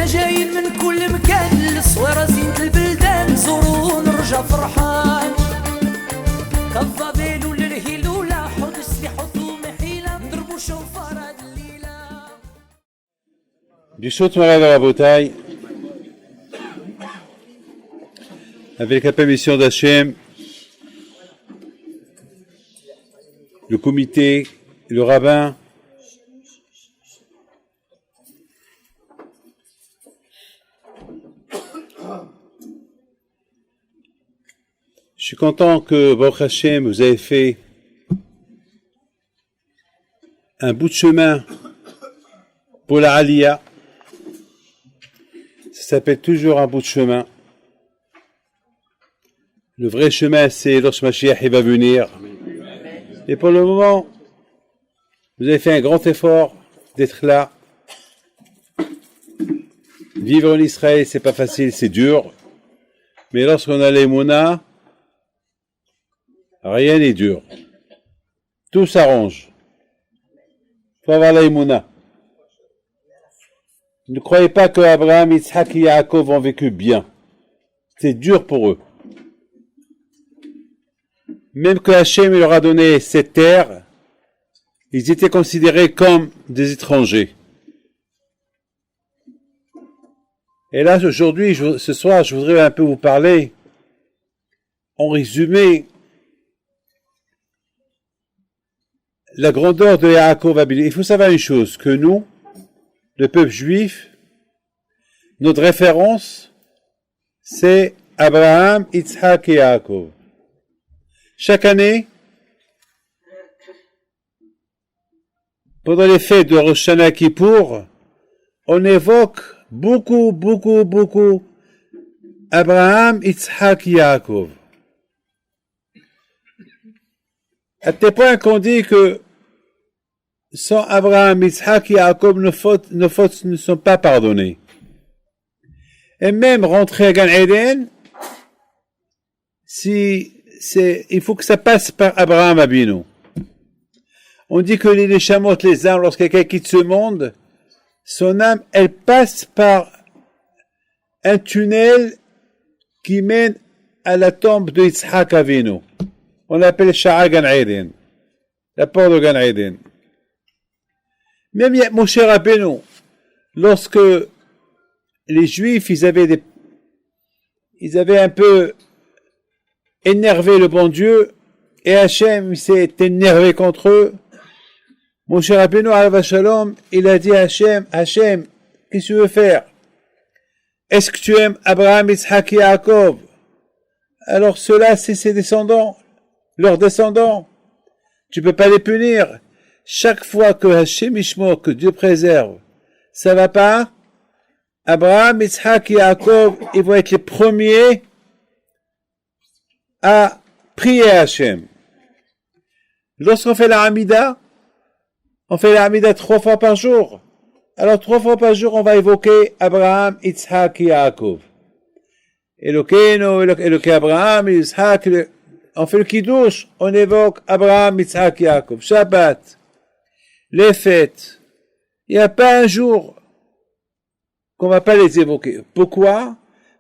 حنا جايين من كل مكان للصويرة زينة البلدان نزورو ونرجع فرحان كالضبيل وللهيلولة حوض السلاح ومحيلة نضربو شوفار هاد الليلة. Bishot Morav Rabotai, avec la permission d'Hachem, le comité, le rabbin, je suis content que Baruch Hashem vous avez fait un bout de chemin pour la Aliyah. Ça s'appelle toujours un bout de chemin. Le vrai chemin, c'est lorsque Mashiach va venir. Et pour le moment, vous avez fait un grand effort d'être là. Vivre en Israël, c'est pas facile, c'est dur. Mais lorsqu'on a l'Emouna, rien n'est dur. Tout s'arrange. Il faut avoir l'Emouna. Ne croyez pas que Abraham, Yitzhak et Yaakov ont vécu bien. C'est dur pour eux. Même que Hachem leur a donné cette terre, ils étaient considérés comme des étrangers. Et là, aujourd'hui, ce soir, je voudrais un peu vous parler, en résumé, la grandeur de Yaakov Abinu. Il faut savoir une chose, que nous, le peuple juif, notre référence, c'est Abraham, Yitzhak et Yaakov. Chaque année, pendant les fêtes de Rosh Hashanah Kippour, on évoque beaucoup Abraham, Yitzhak et Yaakov. À tel point qu'on dit que sans Abraham, Yitzhak et Yaakov, nos fautes ne sont pas pardonnées. Et même rentrer à Gan Eden, il faut que ça passe par Abraham Abinu. On dit que les Neshamot, les âmes, lorsque quelqu'un quitte ce monde, son âme, elle passe par un tunnel qui mène à la tombe de Yitzhak Avinu. On l'appelle Sha'a Gan Eden, la porte de Gan Eden. Même Moshe Rabbeinu, lorsque les Juifs, ils avaient un peu énervé le bon Dieu, et Hachem s'est énervé contre eux. Moshe Rabbeinu, alav shalom, il a dit à Hachem, qu'est-ce que tu veux faire? Est-ce que tu aimes Abraham, Yitzhak et Yaakov? Alors ceux-là, c'est ses descendants, leurs descendants. Tu peux pas les punir. Chaque fois que Hachem Ishmo, que Dieu préserve, ça va pas, Abraham, Yitzhak et Yaakov, ils vont être les premiers à prier à Hachem. Lorsqu'on fait la Hamida, on fait la Hamida 3 fois par jour. Alors 3 fois par jour, on va évoquer Abraham, Yitzhak et Yaakov. Elokeinu, Elokei Abraham, Yitzhak, on fait le Kiddush, on évoque Abraham, Yitzhak et Yaakov. Shabbat, les fêtes, il n'y a pas un jour qu'on ne va pas les évoquer. Pourquoi?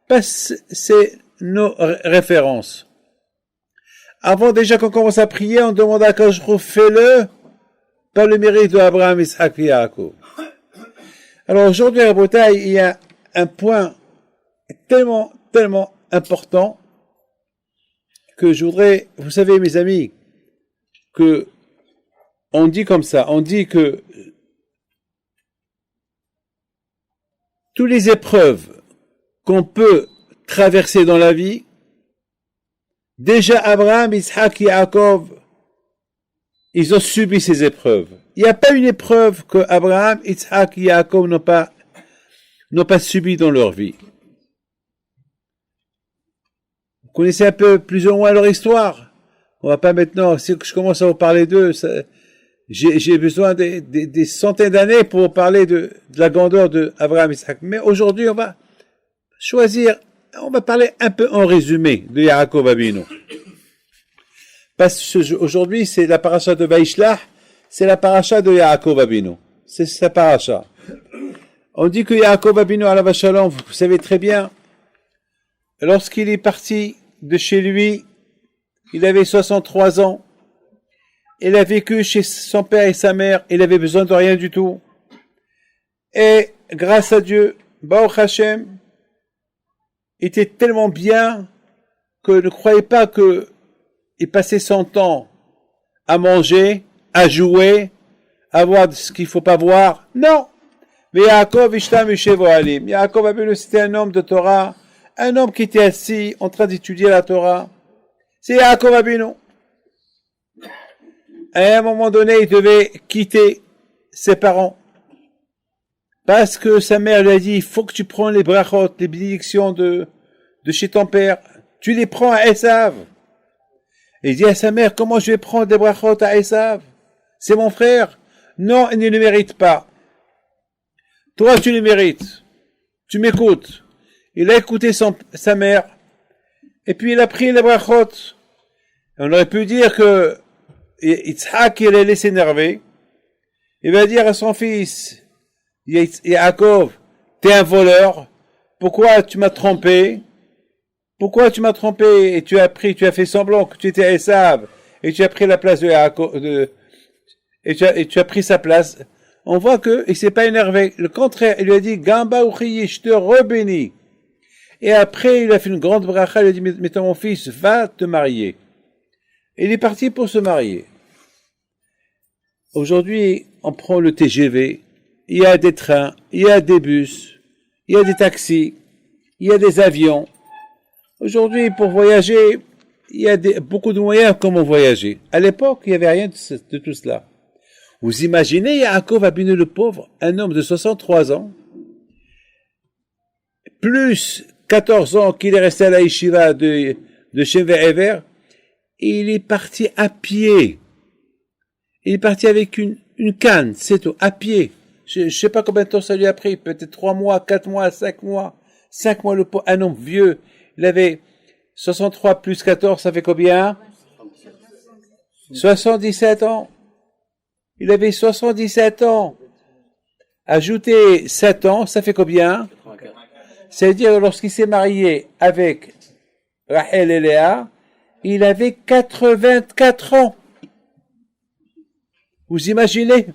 Parce que c'est nos références. Avant déjà qu'on commence à prier, on demande à Kadosh Baruch Hu, fais-le par le mérite de Abraham, Yitzhak et Yaakov. Alors aujourd'hui à Rabotai, il y a un point tellement important que je voudrais, vous savez mes amis, que on dit comme ça, on dit que toutes les épreuves qu'on peut traverser dans la vie, déjà Abraham, Yitzhak et Yaakov, ils ont subi ces épreuves. Il n'y a pas une épreuve que Abraham, Yitzhak et Yaakov n'ont pas subi dans leur vie. Vous connaissez un peu plus ou moins leur histoire. On va pas maintenant, si je commence à vous parler d'eux, j'ai besoin des centaines d'années pour parler de la grandeur de Abraham, Yitzhak. Mais aujourd'hui, on va parler un peu en résumé de Yaakov Avinu. Parce que aujourd'hui, c'est la paracha de Vaishlach, c'est la paracha de Yaakov Avinu. C'est sa paracha. On dit que Yaakov Abinu alav shalom, vous savez très bien, lorsqu'il est parti de chez lui, il avait 63 ans. Il a vécu chez son père et sa mère, il avait besoin de rien du tout. Et grâce à Dieu, Baruch Hashem, il était tellement bien que ne croyez pas qu'il passait son temps à manger, à jouer, à voir ce qu'il ne faut pas voir. Non! Mais Yaakov Ishtam Yeshevo Alim. Yaakov Abinu, c'était un homme de Torah, un homme qui était assis en train d'étudier la Torah. C'est Yaakov Abinu. À un moment donné, il devait quitter ses parents. Parce que sa mère lui a dit, il faut que tu prends les brachot, les bénédictions de chez ton père. Tu les prends à Esav. Et il dit à sa mère, comment je vais prendre des brachot à Esav? C'est mon frère. Non, il ne le mérite pas. Toi, tu le mérites. Tu m'écoutes. Il a écouté sa mère. Et puis il a pris les brachot. On aurait pu dire que Yitzhak, il allait s'énerver. Il va dire à son fils, Yaakov, t'es un voleur. Pourquoi tu m'as trompé? Pourquoi tu m'as trompé et tu as fait semblant que tu étais Esav et tu as pris la place de Yaakov, et tu as pris sa place. On voit que il s'est pas énervé. Le contraire, il lui a dit, Gamba Uchiyi, je te rebénis. Et après, il a fait une grande bracha, il a dit, mais mon fils, va te marier. Et il est parti pour se marier. Aujourd'hui, on prend le TGV, il y a des trains, il y a des bus, il y a des taxis, il y a des avions. Aujourd'hui, pour voyager, il y a beaucoup de moyens comment voyager. À l'époque, il n'y avait rien de tout cela. Vous imaginez Yaakov Abinu le pauvre, un homme de 63 ans, plus 14 ans qu'il est resté à la yeshiva de Shem Ve'ever, et il est parti à pied. Il est parti avec une canne, c'est tout, à pied. Je ne sais pas combien de temps ça lui a pris, peut-être 3 mois, 4 mois, 5 mois. 5 mois, le pauvre, un homme vieux. Il avait 63 plus 14, ça fait combien? 77 ans. Il avait 77 ans. Ajouter 7 ans, ça fait combien? C'est-à-dire, lorsqu'il s'est marié avec Rachel et Léa, il avait 84 ans. Vous imaginez?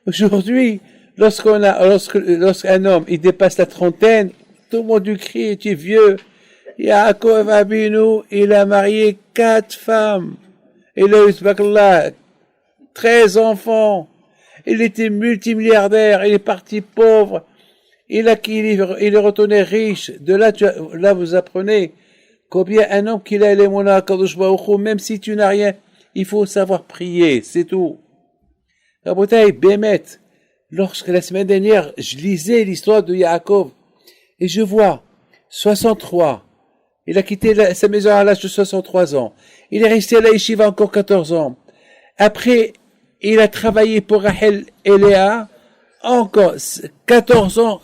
Aujourd'hui, lorsqu'un homme, il dépasse la trentaine, tout le monde lui crie, tu es vieux. Yaakov Abinu, il a marié 4 femmes. Il a eu, 13 enfants. Il était multimilliardaire, il est parti pauvre. Il est retourné riche. De là, là, vous apprenez combien un homme qu'il a les mona Kadosh Baruch Hu, même si tu n'as rien, il faut savoir prier, c'est tout. Rabotai, Bémet, lorsque la semaine dernière, je lisais l'histoire de Yaakov, et je vois 63. Il a quitté sa maison à l'âge de 63 ans. Il est resté à la yeshiva encore 14 ans. Après, il a travaillé pour Rachel et Léa encore 14 ans.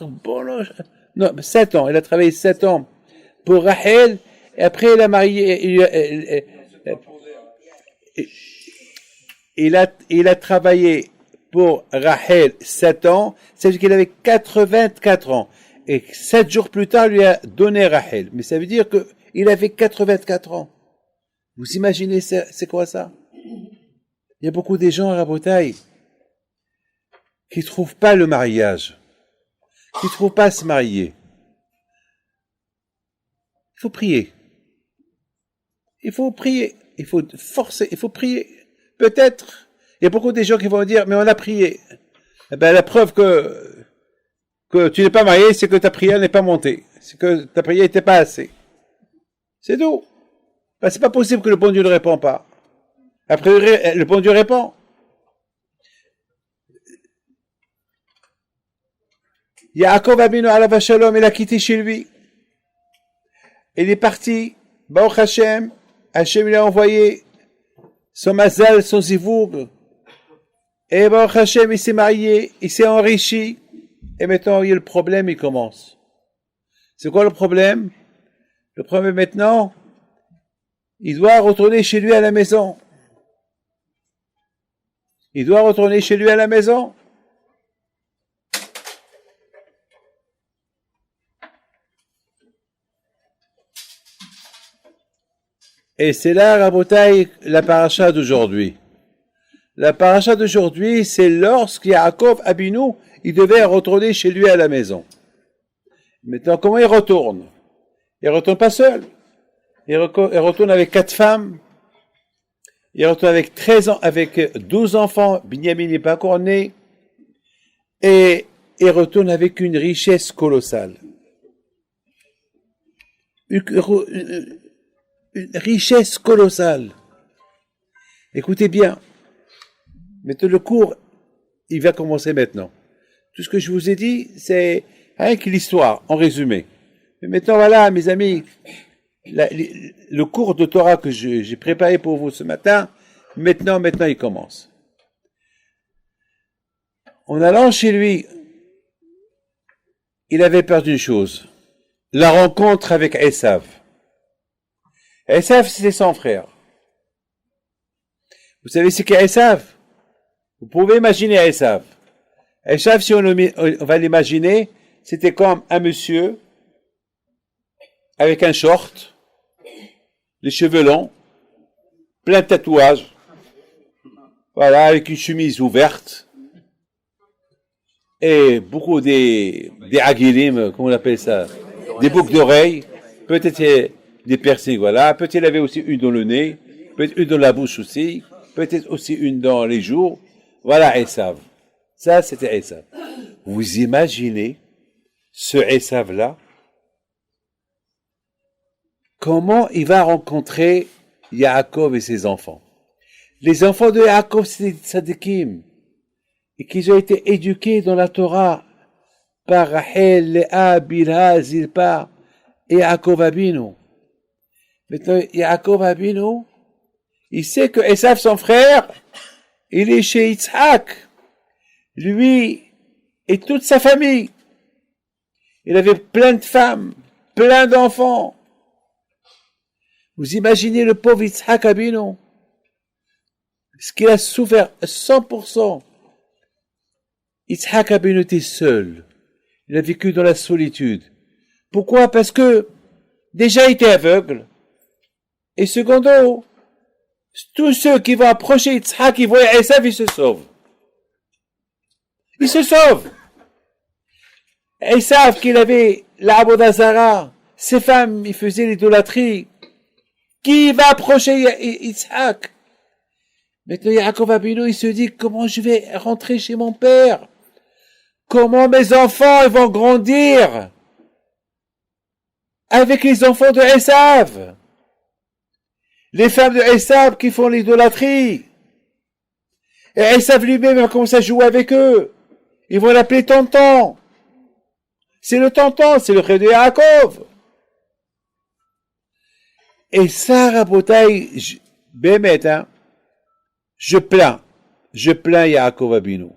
Non, 7 ans. Il a travaillé 7 ans pour Rachel. Et après, il a marié. Il a travaillé pour Rachel 7 ans. C'est-à-dire qu'il avait 84 ans. Et 7 jours plus tard, il lui a donné Rachel. Mais ça veut dire qu'il avait 84 ans. Vous imaginez, c'est quoi ça? Il y a beaucoup de gens à Rabotaï qui ne trouvent pas le mariage, qui ne trouvent pas se marier. Il faut prier. Il faut prier. Il faut forcer. Il faut prier. Peut-être, il y a beaucoup de gens qui vont dire, mais on a prié. Eh ben, la preuve que tu n'es pas marié, c'est que ta prière n'est pas montée. C'est que ta prière n'était pas assez. C'est tout. Ben, c'est pas possible que le bon Dieu ne répond pas. Après, le bon Dieu répond. Yaakov Abinu alav shalom, il a quitté chez lui. Il est parti. Baruch Hashem. Hashem lui a envoyé son mazal, son zivoug. Et Baruch Hashem, il s'est marié, il s'est enrichi. Et maintenant, il y a le problème, il commence. C'est quoi le problème? Le problème maintenant, il doit retourner chez lui à la maison. Il doit retourner chez lui à la maison. Et c'est là, Rabotai, la paracha d'aujourd'hui. La paracha d'aujourd'hui, c'est lorsque Yaakov Abinu, il devait retourner chez lui à la maison. Maintenant, comment il retourne? Il retourne pas seul. Il retourne avec 4 femmes. Il retourne avec 13 ans, avec 12 enfants. Binyamin n'est pas encore né. Et il retourne avec une richesse colossale. Une richesse colossale. Écoutez bien. Maintenant, le cours, il va commencer maintenant. Tout ce que je vous ai dit, c'est rien que l'histoire, en résumé. Mais maintenant, voilà, mes amis, le cours de Torah que j'ai préparé pour vous ce matin, maintenant, il commence. En allant chez lui, il avait peur d'une chose, la rencontre avec Esav. Esav, c'était son frère. Vous savez ce qu'est Esav? Vous pouvez imaginer Esav. Esav, si on va l'imaginer, c'était comme un monsieur avec un short, les cheveux longs, plein de tatouages, voilà, avec une chemise ouverte, et beaucoup des aguilim, comment on appelle ça, des boucles d'oreilles, peut-être des piercings, voilà, peut-être il avait aussi une dans le nez, peut-être une dans la bouche aussi, peut-être aussi une dans les joues, voilà Esav. Ça, c'était Esav. Vous imaginez ce Esav-là, comment il va rencontrer Yaakov et ses enfants. Les enfants de Yaakov, c'est des tzadikim, et qu'ils ont été éduqués dans la Torah par Rachel, Léa, Bilha, Zilpa et Yaakov Abinu. Maintenant, Yaakov Abinu, il sait que Esav, son frère, il est chez Yitzhak. Lui et toute sa famille. Il avait plein de femmes, plein d'enfants. Vous imaginez le pauvre Yitzhak Abinu, ce qu'il a souffert 100%. Yitzhak Abinu était seul. Il a vécu dans la solitude. Pourquoi? Parce que déjà il était aveugle. Et secondo, tous ceux qui vont approcher Yitzhak, ils voient Esav, ils se sauvent. Ils se sauvent. Esav, qu'il avait la Abodazara, ses femmes, ils faisaient l'idolâtrie. Qui va approcher Yitzhak? Maintenant, Yaakov Abinu, il se dit, comment je vais rentrer chez mon père? Comment mes enfants, ils vont grandir avec les enfants de Esav? Les femmes de Esav qui font l'idolâtrie. Et Esav lui-même va commencer à jouer avec eux. Ils vont l'appeler tonton. C'est le tonton, c'est le frère de Yaakov. Et ça, Rabotai, Bémet, hein, je plains Yaakov Abinu.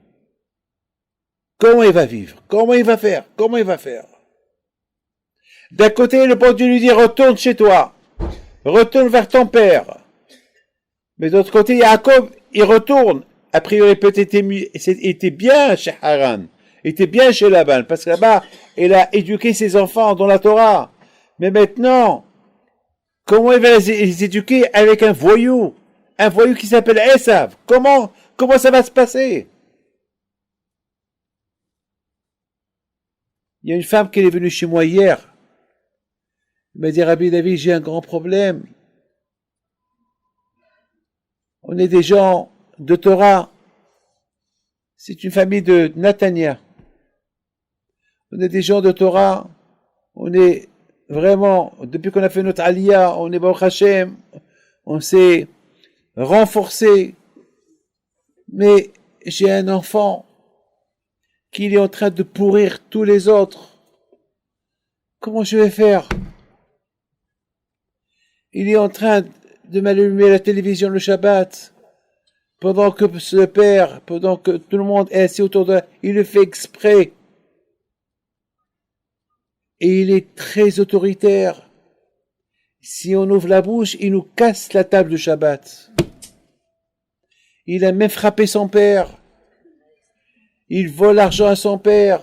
Comment il va vivre? Comment il va faire? D'un côté, le bon Dieu lui dit, retourne chez toi. Retourne vers ton père. Mais d'autre côté, Yaakov, il retourne. A priori, peut-être était bien chez Haran. Était bien chez Laban. Parce que là-bas, il a éduqué ses enfants dans la Torah. Mais maintenant, comment il va les éduquer avec un voyou? Un voyou qui s'appelle Esav. Comment ça va se passer? Il y a une femme qui est venue chez moi hier. Elle m'a dit, Rabbi David, j'ai un grand problème. On est des gens de Torah. C'est une famille de Natania. On est des gens de Torah. On est vraiment, depuis qu'on a fait notre Aliyah, on est Baruch Hashem, on s'est renforcé. Mais j'ai un enfant qui est en train de pourrir tous les autres. Comment je vais faire? Il est en train de m'allumer la télévision le Shabbat, pendant que le père, pendant que tout le monde est assis autour de lui, il le fait exprès. Et il est très autoritaire. Si on ouvre la bouche, il nous casse la table de Shabbat. Il a même frappé son père. Il vole l'argent à son père.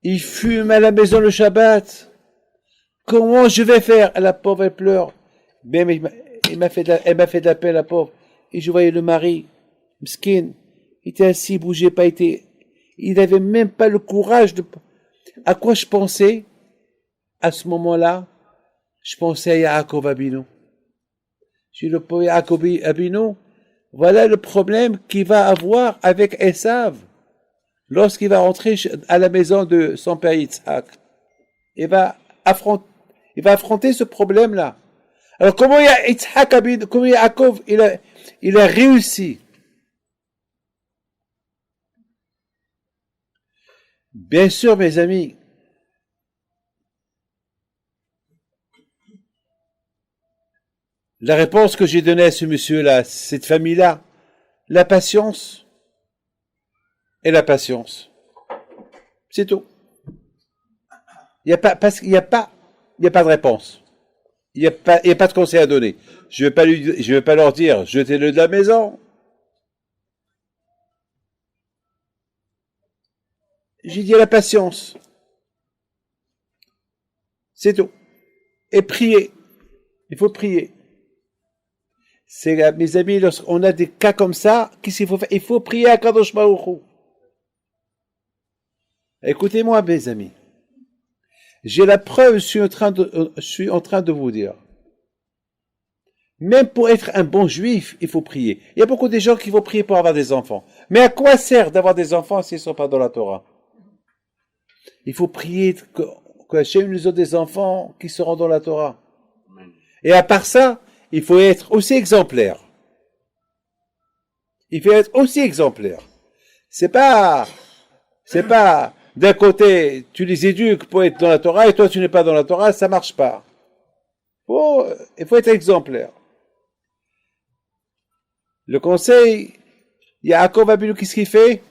Il fume à la maison le Shabbat. Comment je vais faire? La pauvre, elle pleure. Ben, mais elle m'a fait de la peine, la pauvre. Et je voyais le mari, Mskin, il était assis, il bougeait pas, il n'avait même pas le courage de... À quoi je pensais à ce moment-là? Je pensais à Yaakov Abino. J'ai dit, le pauvre Yaakov Abino, voilà le problème qu'il va avoir avec Esav lorsqu'il va rentrer à la maison de son père Yitzhak. Il va affronter ce problème-là. Alors comment Yitzhak Abino, comment Yaakov, il a réussi? Bien sûr, mes amis, la réponse que j'ai donnée à ce monsieur-là, cette famille-là, la patience et la patience. C'est tout. Il n'y a pas, parce qu'il n'y a pas de réponse. Il n'y a pas de conseil à donner. Je vais pas leur dire, jetez-le de la maison. J'ai dit la patience. C'est tout. Et prier. Il faut prier. Mes amis, lorsqu'on a des cas comme ça, qu'est-ce qu'il faut faire? Il faut prier à Kadosh Baruch Hu. Écoutez-moi, mes amis. J'ai la preuve, je suis en train de vous dire. Même pour être un bon juif, il faut prier. Il y a beaucoup de gens qui vont prier pour avoir des enfants. Mais à quoi sert d'avoir des enfants s'ils ne sont pas dans la Torah? Il faut prier que Hachem nous donne des enfants qui seront dans la Torah. Et à part ça, il faut être aussi exemplaire. Il faut être aussi exemplaire. C'est pas d'un côté, tu les éduques pour être dans la Torah et toi tu n'es pas dans la Torah, ça marche pas. Il faut être exemplaire. Le conseil, Yaakov Abinu, qu'est-ce qu'il fait?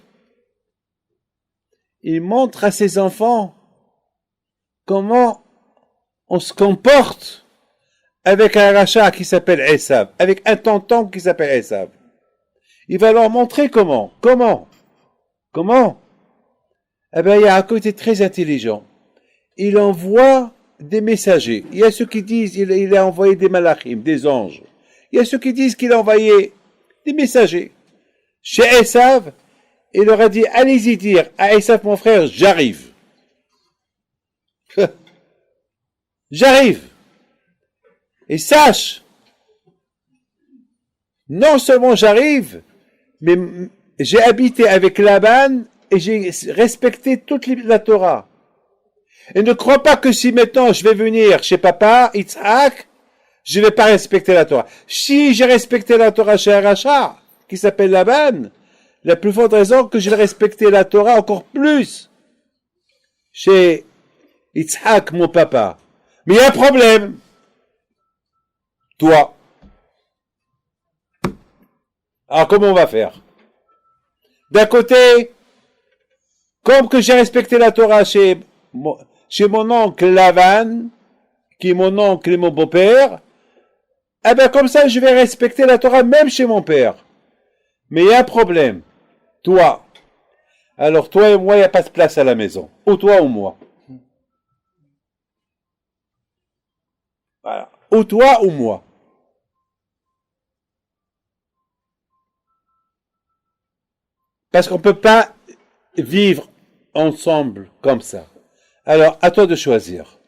Il montre à ses enfants comment on se comporte avec un rachat qui s'appelle Esav, avec un tonton qui s'appelle Esav. Il va leur montrer comment. Eh bien, Yaakov était très intelligent. Il envoie des messagers. Il y a ceux qui disent qu'il a envoyé des malachim, des anges. Il y a ceux qui disent qu'il a envoyé des messagers. Chez Esav, il leur a dit, allez-y dire à Esav, mon frère, j'arrive. J'arrive. Et sache, non seulement j'arrive, mais j'ai habité avec Laban et j'ai respecté toute la Torah. Et ne crois pas que si maintenant je vais venir chez papa, Yitzhak, je ne vais pas respecter la Torah. Si j'ai respecté la Torah chez Aracha, qui s'appelle Laban, la plus forte raison que je vais respecter la Torah encore plus chez Yitzhak, mon papa. Mais il y a un problème. Toi. Alors comment on va faire? D'un côté, comme que j'ai respecté la Torah chez mon oncle Lavan, qui est mon oncle et mon beau-père, eh bien comme ça je vais respecter la Torah même chez mon père. Mais il y a un problème. Toi. Alors toi et moi, il n'y a pas de place à la maison. Ou toi ou moi. Voilà. Ou toi ou moi. Parce qu'on ne peut pas vivre ensemble comme ça. Alors, à toi de choisir.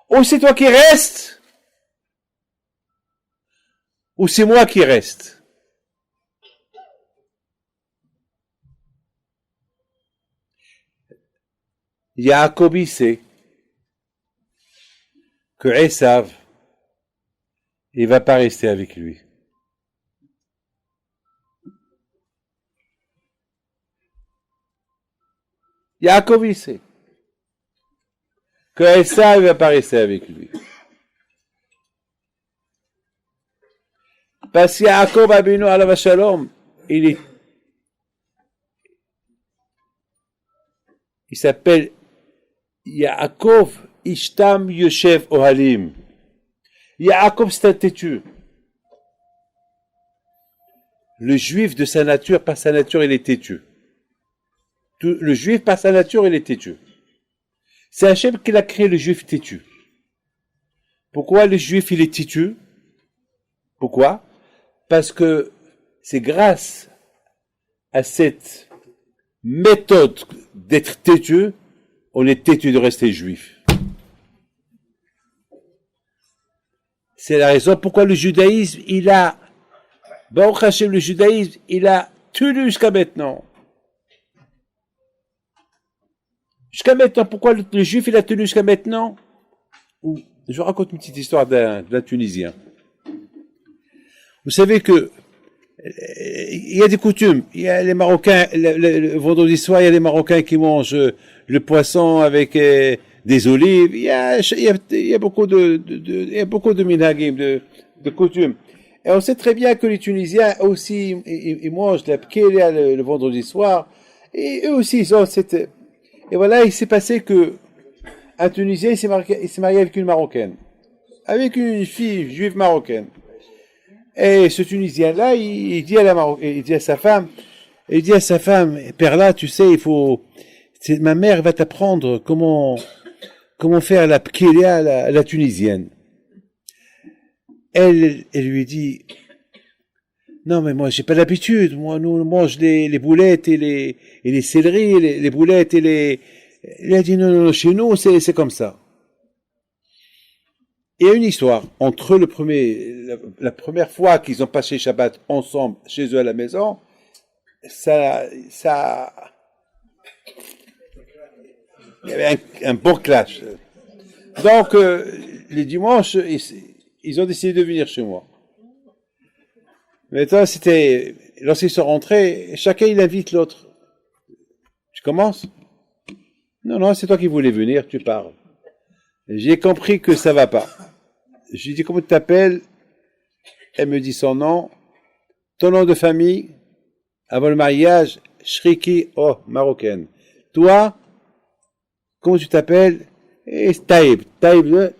Ou c'est toi qui restes, ou c'est moi qui reste. Yaakov sait que Esav, il va pas rester avec lui. Yaakov sait que Esav ne va pas rester avec lui. Parce que Yaakov Abinu alav shalom, il s'appelle Yaakov Ishtam Yoshev Ohalim. Yaakov, c'est un têtu. Le juif de sa nature, par sa nature, il est têtu. Le juif, par sa nature, il est têtu. C'est Hachem qui a créé le juif têtu. Pourquoi le juif, il est têtu? Pourquoi? Parce que c'est grâce à cette méthode d'être têtu, on est têtu de rester juif. C'est la raison pourquoi le judaïsme, Baruch Hashem, le judaïsme, il a tenu jusqu'à maintenant. Jusqu'à maintenant, pourquoi le juif, il a tenu jusqu'à maintenant? Je vous raconte une petite histoire d'un Tunisien. Vous savez que il y a des coutumes. Il y a les Marocains, le vendredi soir, il y a les Marocains qui mangent le poisson avec des olives. Il y a beaucoup de minhagim, de coutumes. Et on sait très bien que les Tunisiens aussi, ils mangent la pkélia le vendredi soir. Et eux aussi, ils ont cette... Et voilà, il s'est passé que un Tunisien, il s'est marié avec une Marocaine. Avec une fille juive marocaine. Et ce Tunisien-là, il dit à sa femme, Perla, tu sais, ma mère va t'apprendre comment faire la pkélia, la tunisienne. Elle lui dit, non, mais moi, j'ai pas l'habitude. Moi, nous, on mange les boulettes et les céleris, les boulettes et les... Elle a dit, non, chez nous, c'est comme ça. Il y a une histoire entre la première fois qu'ils ont passé Shabbat ensemble chez eux à la maison, ça, il y avait un bon clash. Donc, les dimanches, ils ont décidé de venir chez moi. Maintenant, lorsqu'ils sont rentrés, chacun il invite l'autre. Tu commences? Non, c'est toi qui voulais venir, tu parles. J'ai compris que ça va pas. Je lui dis, comment tu t'appelles? Elle me dit son nom, ton nom de famille, avant le mariage, Shriki, marocaine. Toi, comment tu t'appelles? Et Taïb,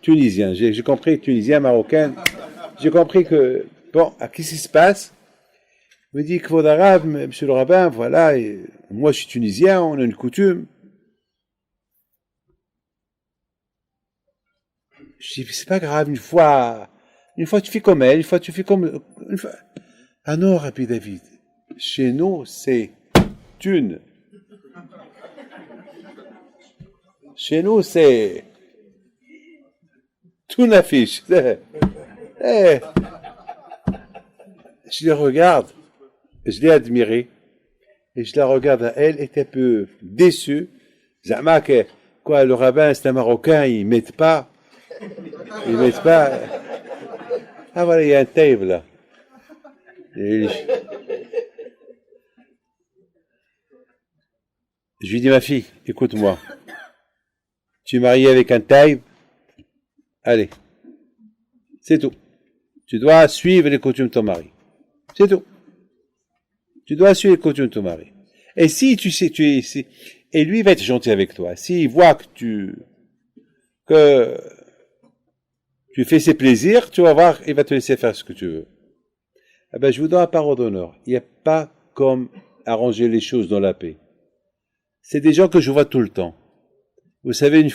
tunisien. J'ai compris, tunisien, marocain. J'ai compris que, qu'est-ce qui se passe? Il me dit, Kvod Arav, monsieur le rabbin, voilà, et moi je suis tunisien, on a une coutume. Je dis, c'est pas grave, une fois tu fais comme elle, une fois tu fais comme... Ah non, Rabbi David, chez nous, c'est thune. Chez nous, c'est tout n'affiche. Je les regarde, je l'ai admirée, et je la regarde à elle, est un peu déçue. Zama, quoi, le rabbin, c'est un Marocain, ils mettent pas. Ah voilà, il y a un taïb là. Je lui dis, ma fille, écoute-moi. Tu es mariée avec un taïb, allez, c'est tout. Tu dois suivre les coutumes de ton mari. C'est tout. Tu dois suivre les coutumes de ton mari. Et si tu sais, et lui va être gentil avec toi. S'il voit que tu fais ses plaisirs, tu vas voir, il va te laisser faire ce que tu veux. Eh ben, je vous donne la parole d'honneur. Il n'y a pas comme arranger les choses dans la paix. C'est des gens que je vois tout le temps. Vous savez,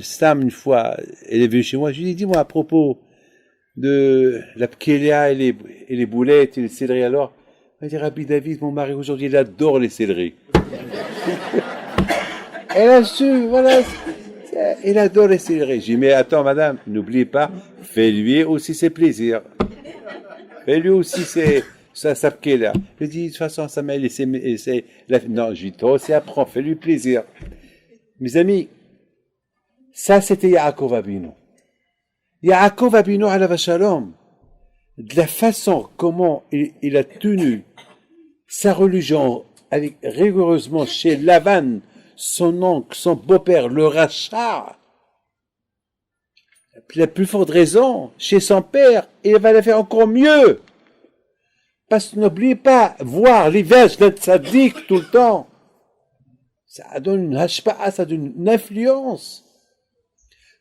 Sam, une fois, elle est venue chez moi, je lui ai dit, dis-moi, à propos de la pkélia et les boulettes et les céleris, alors, elle m'a dit, Rabbi David, mon mari, aujourd'hui, il adore les céleris. Elle a su, voilà, il adore les céleris. J'ai dit, mais attends, madame, n'oubliez pas, fais-lui aussi ses plaisirs. Fais-lui aussi sa pkélia. Je lui dis, de toute façon, ça m'a laissé, non, je lui dis, toi aussi, apprends, fais-lui plaisir. Mes amis, ça, c'était Yaakov Abinu. Yaakov Abinu, alav shalom, de la façon comment il a tenu sa religion avec rigoureusement chez Lavan, son oncle, son beau-père, le rachat. La plus forte raison, chez son père, il va la faire encore mieux. Parce que n'oubliez pas, voir les verges d'un tzaddik tout le temps, ça donne une hashpa'a, ça donne une influence.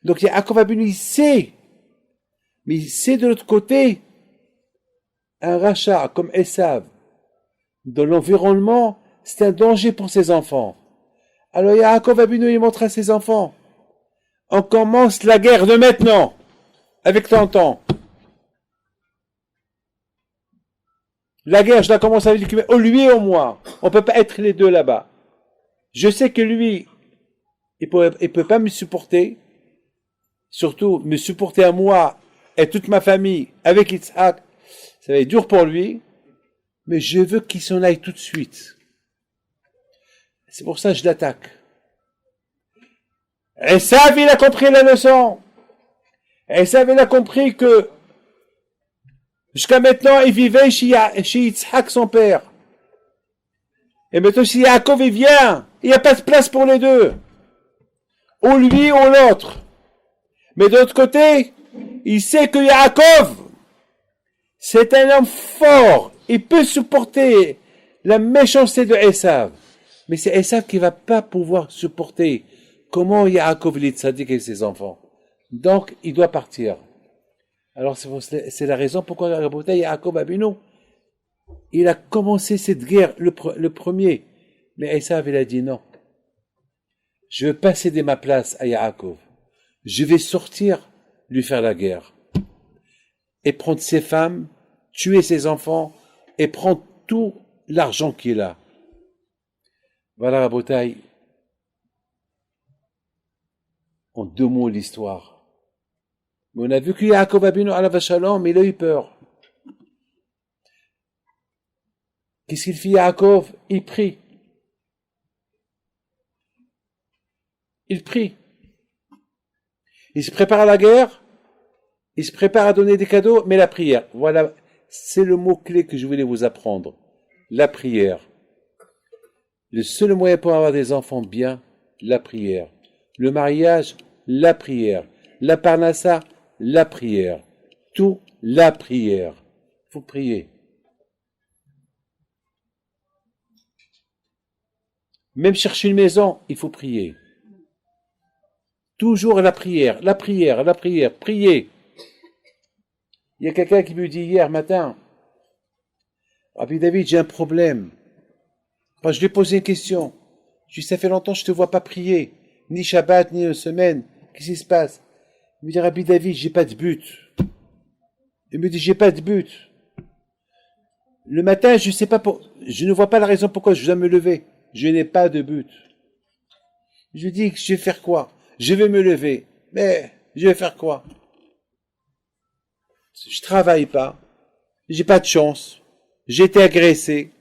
Donc Yaakov Abinu, il sait, mais il sait de l'autre côté, un rachat comme Esav, dans l'environnement, c'est un danger pour ses enfants. Alors Yaakov Abinu, il montre à ses enfants, on commence la guerre de maintenant, avec tonton. La guerre, je la commence avec lui, lui et moi. On peut pas être les deux là-bas. Je sais que lui, il peut pas me supporter, surtout me supporter à moi et toute ma famille avec Yitzhak. Ça va être dur pour lui, mais je veux qu'il s'en aille tout de suite. C'est pour ça que je l'attaque. Esav, il a compris la leçon. Esav, il a compris que jusqu'à maintenant, il vivait chez Yitzhak, son père. Et maintenant, si Yaakov il vient, il n'y a pas de place pour les deux. Ou lui ou l'autre. Mais de l'autre côté, il sait que Yaakov, c'est un homme fort. Il peut supporter la méchanceté de Esav. Mais c'est Esav qui va pas pouvoir supporter comment Yaakov est tzaddik avec ses enfants. Donc, il doit partir. Alors, c'est la raison pourquoi Yaakov Abinu, il a commencé cette guerre, le premier. Mais Esav, il a dit non. Je veux pas céder ma place à Yaakov. Je vais sortir, lui faire la guerre. Et prendre ses femmes, tuer ses enfants, et prendre tout l'argent qu'il a. Voilà la bataille. En 2 mots l'histoire. Mais on a vu que Yaakov Abinu alav shalom, il a eu peur. Qu'est-ce qu'il fit Yaakov? Il prie. Il prie. Il se prépare à la guerre. Il se prépare à donner des cadeaux, mais la prière. Voilà, c'est le mot-clé que je voulais vous apprendre. La prière. Le seul moyen pour avoir des enfants bien, la prière. Le mariage, la prière. La parnassa, la prière. Tout, la prière. Il faut prier. Même chercher une maison, il faut prier. Toujours la prière, la prière, la prière, prier. Il y a quelqu'un qui me dit hier matin, Rabbi David, j'ai un problème. Enfin, je lui ai posé une question. Je lui ai dit, ça fait longtemps que je ne te vois pas prier, ni Shabbat, ni une semaine. Qu'est-ce qui se passe? Il me dit, Rabbi David, j'ai pas de but. Il me dit, j'ai pas de but. Le matin, je ne vois pas la raison pourquoi je dois me lever. Je n'ai pas de but. Je lui dis, je vais faire quoi? Je vais me lever. Mais, je vais faire quoi? Je travaille pas. J'ai pas de chance. J'ai été agressé.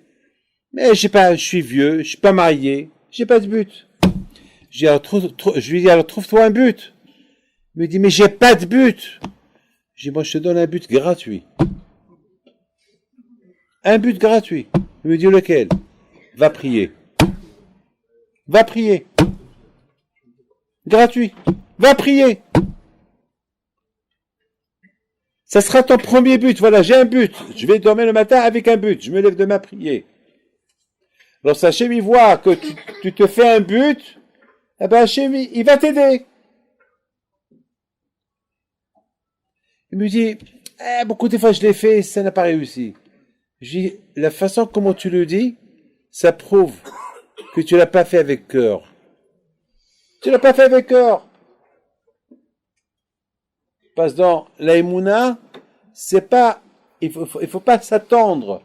Mais je suis vieux. Je suis pas marié. J'ai pas de but. Je lui dis, alors trouve-toi un but. Il me dit, mais j'ai pas de but. Je dis, moi, je te donne un but gratuit. Un but gratuit. Il me dit, lequel? Va prier. Va prier. Gratuit. Va prier. Ça sera ton premier but. Voilà, j'ai un but. Je vais dormir le matin avec un but. Je me lève demain prier. Alors, Hachem, il voit que tu te fais un but. Eh ben, Hachem, il va t'aider. Il me dit, beaucoup de fois je l'ai fait, ça n'a pas réussi. Je dis, la façon comment tu le dis, ça prouve que tu l'as pas fait avec cœur. Tu l'as pas fait avec cœur. Parce que dans l'aïmouna, c'est pas, il faut pas s'attendre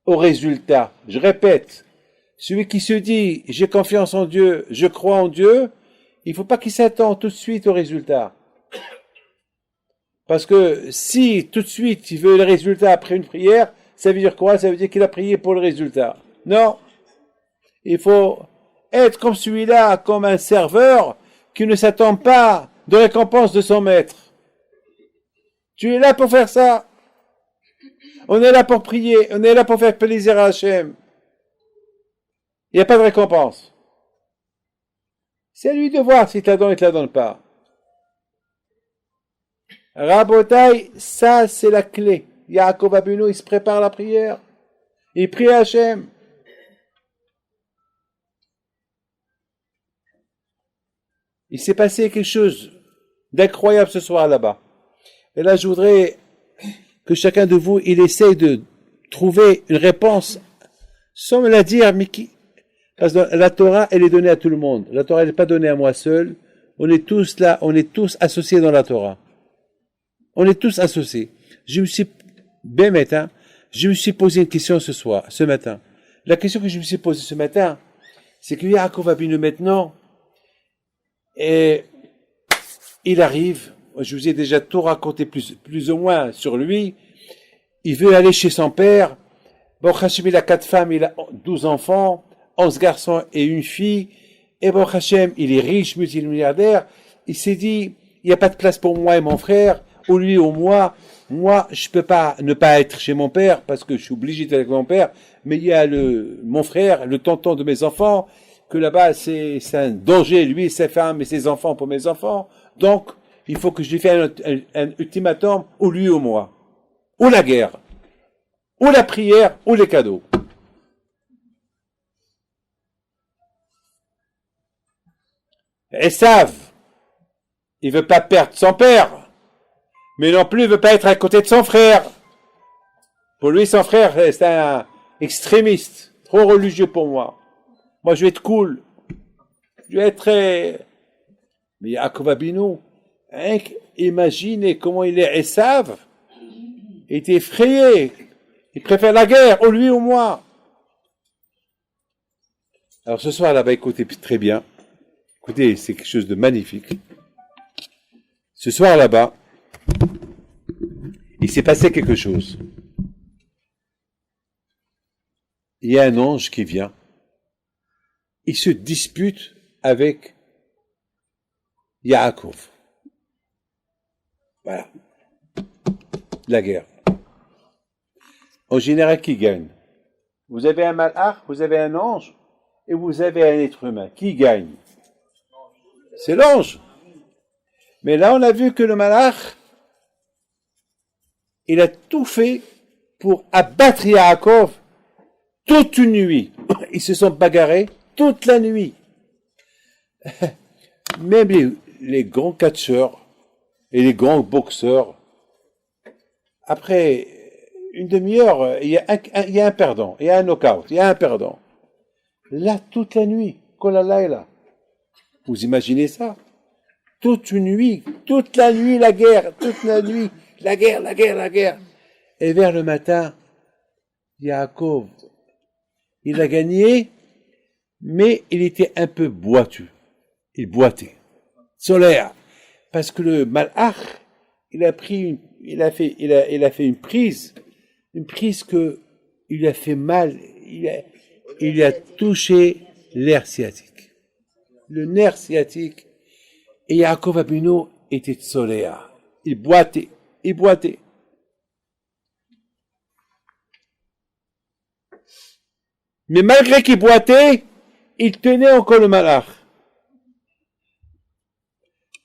au résultat. Je répète, celui qui se dit, j'ai confiance en Dieu, je crois en Dieu, il faut pas qu'il s'attende tout de suite au résultat. Parce que si tout de suite il veut le résultat après une prière, ça veut dire quoi? Ça veut dire qu'il a prié pour le résultat. Non. Il faut être comme celui-là, comme un serveur qui ne s'attend pas de récompense de son maître. Tu es là pour faire ça. On est là pour prier. On est là pour faire plaisir à Hachem. Il n'y a pas de récompense. C'est à lui de voir s'il te la donne ou il te la donne pas. Rabotai, ça c'est la clé. Yaakov Abinu, il se prépare à la prière. Il prie à Hachem. Il s'est passé quelque chose d'incroyable ce soir là-bas. Et là, je voudrais que chacun de vous, il essaye de trouver une réponse sans me la dire, mais qui... Parce que la Torah, elle est donnée à tout le monde. La Torah, elle n'est pas donnée à moi seul. On est tous là, on est tous associés dans la Torah. On est tous associés. Je me suis, Je me suis posé une question ce matin. La question que je me suis posée ce matin, c'est que Yaakov Avinu maintenant, et il arrive, je vous ai déjà tout raconté plus ou moins sur lui, il veut aller chez son père. Bon, Hachem, il a 4 femmes, il a 12 enfants, 11 garçons et une fille. Et bon, Hachem, il est riche, multimilliardaire. Il s'est dit, il n'y a pas de place pour moi et mon frère, ou lui ou moi. Moi, je peux pas ne pas être chez mon père parce que je suis obligé d'être avec mon père. Mais il y a mon frère, le tonton de mes enfants, que là-bas, c'est un danger, lui, ses femmes et ses enfants pour mes enfants. Donc, il faut que je lui fasse un ultimatum, ou lui ou moi. Ou la guerre, ou la prière, ou les cadeaux. Esav, il veut pas perdre son père, mais non plus il veut pas être à côté de son frère. Pour lui, son frère, c'est un extrémiste, trop religieux pour moi. Moi, je vais être cool. Je vais être très... Mais Yaakov Avinu, hein, imaginez comment il est Esav. Il est effrayé. Il préfère la guerre, ou lui ou moi. Alors ce soir là-bas, écoutez très bien. Écoutez, c'est quelque chose de magnifique. Ce soir là-bas, il s'est passé quelque chose. Il y a un ange qui vient. Il se dispute avec Yaakov. Voilà. La guerre. En général, qui gagne? Vous avez un malach, vous avez un ange, et vous avez un être humain. Qui gagne? C'est l'ange. Mais là, on a vu que le malach, il a tout fait pour abattre Yaakov toute une nuit. Ils se sont bagarrés toute la nuit. Même les grands catcheurs et les grands boxeurs, après une demi-heure, il y a un perdant, il y a un knockout, il y a un perdant. Là, toute la nuit, Kolalayla. Vous imaginez ça? Toute une nuit, toute la nuit, la guerre, toute la nuit, la guerre, la guerre, la guerre. Et vers le matin, Yaakov, il a gagné, mais il était un peu boiteux. Il boitait. Solaire. Parce que le malach, il a fait une prise que il lui a fait mal, il a touché l'air sciatique. Le nerf sciatique. Et Yaakov Avinu était solaire. Il boitait. Mais malgré qu'il boitait, il tenait encore le malach.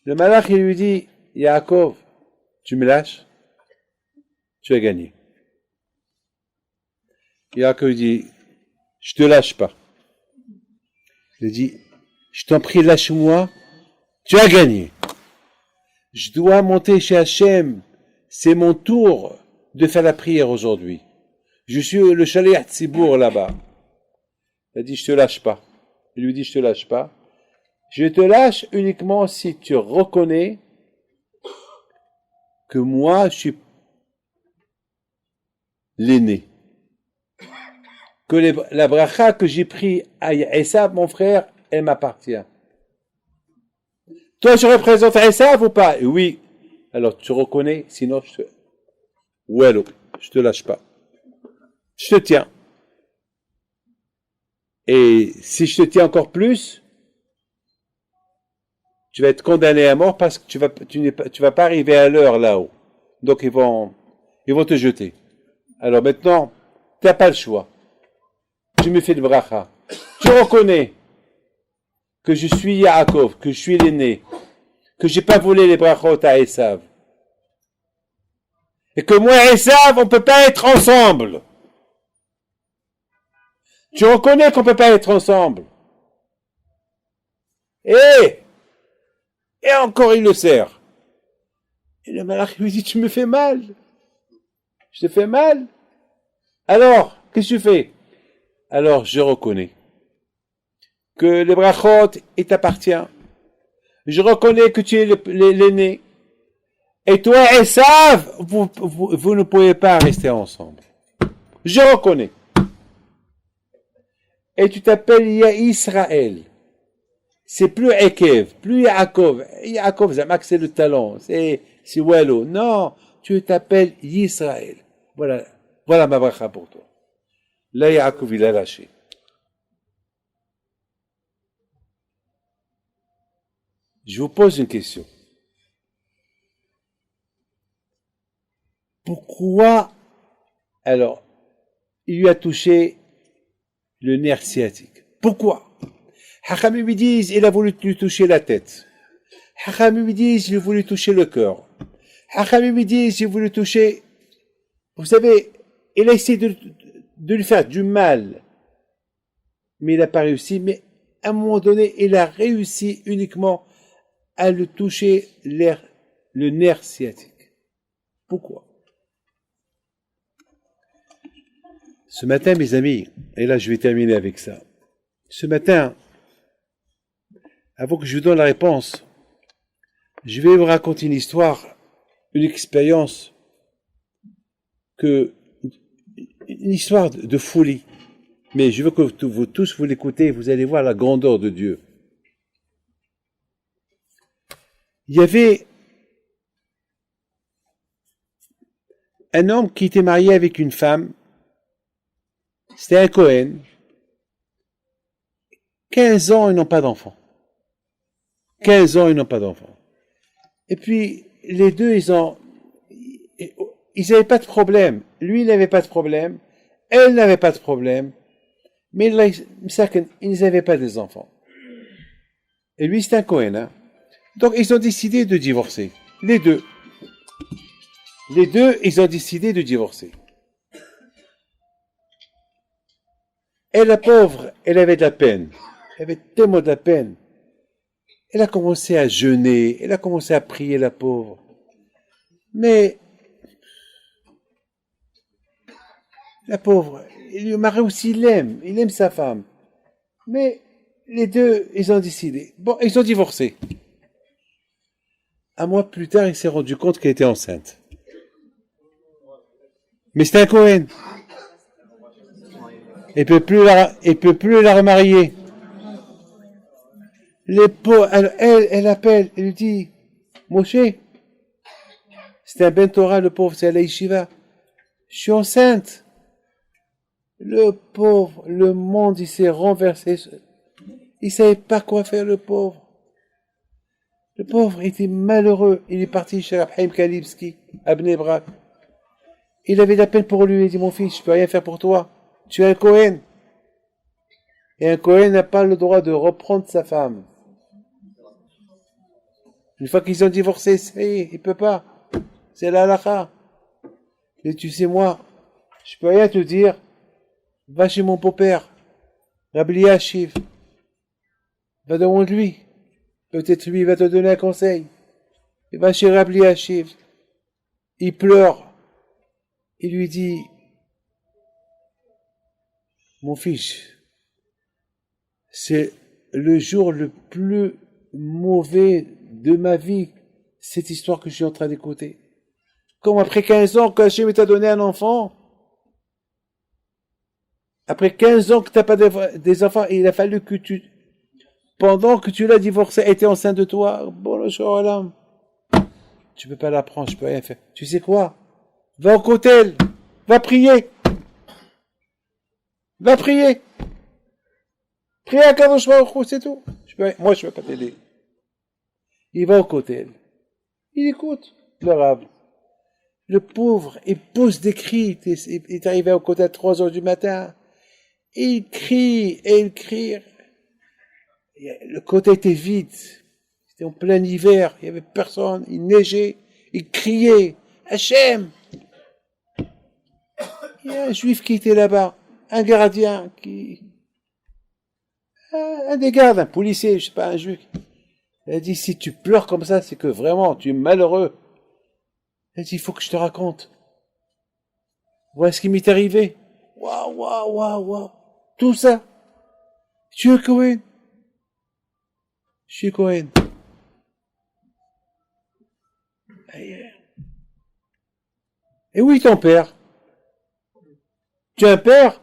Le malach, il lui dit, Yaakov, tu me lâches? Tu as gagné. Yaakov dit, je te lâche pas. Il dit, je t'en prie, lâche-moi, tu as gagné. Je dois monter chez Hachem, c'est mon tour de faire la prière aujourd'hui. Je suis le Shaliach Tzibour là-bas. Il a dit, je te lâche pas. Il lui dit, je te lâche pas. Je te lâche uniquement si tu reconnais que moi, je suis l'aîné. Que la bracha que j'ai pris à Esav, mon frère, elle m'appartient. Toi, je représente Esav ou pas? Oui. Alors, tu reconnais, sinon, je te lâche pas. Je te tiens. Et si je te tiens encore plus, tu vas être condamné à mort parce que tu vas pas arriver à l'heure là-haut. Donc, ils vont te jeter. Alors maintenant, t'as pas le choix. Tu me fais le bracha. Tu reconnais que je suis Yaakov, que je suis l'aîné, que j'ai pas volé les brachot à Esav. Et que moi et Esav, on peut pas être ensemble. Tu reconnais qu'on peut pas être ensemble. Et encore il le serre. Et le malach lui dit, tu me fais mal. Je te fais mal. Alors, qu'est-ce que tu fais? Alors, je reconnais que les brachot, il t'appartient. Je reconnais que tu es l'aîné. Et toi, Esav, vous ne pouvez pas rester ensemble. Je reconnais. Et tu t'appelles Israël. C'est plus Ekev, plus Yaakov. Yaakov, c'est le talent. C'est Wallo. Non, tu t'appelles Israël. Voilà. Voilà ma bracha pour toi. Là, Yaakov, il a lâché. Je vous pose une question. Pourquoi, alors, il lui a touché le nerf sciatique? Pourquoi? Hachamim lui disent, il a voulu lui toucher la tête. Hachamim lui disent, il a voulu toucher le cœur. Hachamim lui disent, il a voulu toucher, vous savez, il a essayé de lui faire du mal. Mais il n'a pas réussi. Mais à un moment donné, il a réussi uniquement à le toucher le nerf sciatique. Pourquoi? Ce matin, mes amis, et là je vais terminer avec ça. Ce matin, avant que je vous donne la réponse, je vais vous raconter une histoire, une expérience, une histoire de folie. Mais je veux que vous tous vous l'écoutez, vous allez voir la grandeur de Dieu. Il y avait un homme qui était marié avec une femme. C'était un Cohen. 15 ans, ils n'ont pas d'enfant. 15 ans, ils n'ont pas d'enfant. Et puis, les deux, ils n'avaient pas de problème. Lui, il n'avait pas de problème. Elle n'avait pas de problème. Mais là, ils n'avaient pas des enfants. Et lui, c'est un Cohen. Hein? Donc, ils ont décidé de divorcer. Les deux. Les deux, ils ont décidé de divorcer. Et la pauvre, elle avait de la peine. Elle avait tellement de la peine. Elle a commencé à jeûner. Elle a commencé à prier, la pauvre. Mais, la pauvre, le mari aussi l'aime. Il aime sa femme. Mais, les deux, ils ont décidé. Bon, ils ont divorcé. Un mois plus tard, il s'est rendu compte qu'elle était enceinte. Mais c'est un Cohen. Il peut plus la remarier. Elle appelle, elle lui dit, Moshe, c'était un Ben Torah, le pauvre, c'est à la yeshiva. Je suis enceinte. Le pauvre, le monde, il s'est renversé. Il savait pas quoi faire, le pauvre. Le pauvre était malheureux. Il est parti chez Rabhaim Kalibski, à Bnei Brak. Il avait de la peine pour lui. Il dit, mon fils, je peux rien faire pour toi. Tu es un Cohen. Et un Cohen n'a pas le droit de reprendre sa femme. Une fois qu'ils ont divorcé, il peut pas. C'est la halakha. Et tu sais, moi, je peux rien te dire. Va chez mon beau-père, Rabbi Yashiv. Va demander lui. Peut-être lui va te donner un conseil. Il va chez Rabbi Yashiv. Il pleure. Il lui dit, mon fils, c'est le jour le plus mauvais de ma vie, cette histoire que je suis en train d'écouter. Comme après 15 ans que Hachem t'a donné un enfant, après 15 ans que tu n'as pas des enfants, il a fallu que pendant que tu l'as divorcé, était enceinte de toi, bon, le shoalam, tu peux pas l'apprendre, je peux rien faire. Tu sais quoi? Va au kotel, va prier. Va prier. Prier à Kadosh Baruch Hu, c'est tout. Moi, je ne peux pas t'aider. Il va au kotel. Il écoute le rave. Le pauvre, il pousse des cris. Il est arrivé au kotel à 3 heures du matin. Il crie et il crie. Le kotel était vide. C'était en plein hiver. Il n'y avait personne. Il neigeait. Il criait. Hachem! Il y a un juif qui était là-bas. Un gardien un des gardes, un policier, je sais pas, un juif. Il a dit, si tu pleures comme ça, c'est que vraiment, tu es malheureux. Il a dit, il faut que je te raconte. Voilà ce qui m'est arrivé. Waouh. Tout ça. Tu es Cohen. Je suis Cohen. Et oui, ton père. Tu as un père?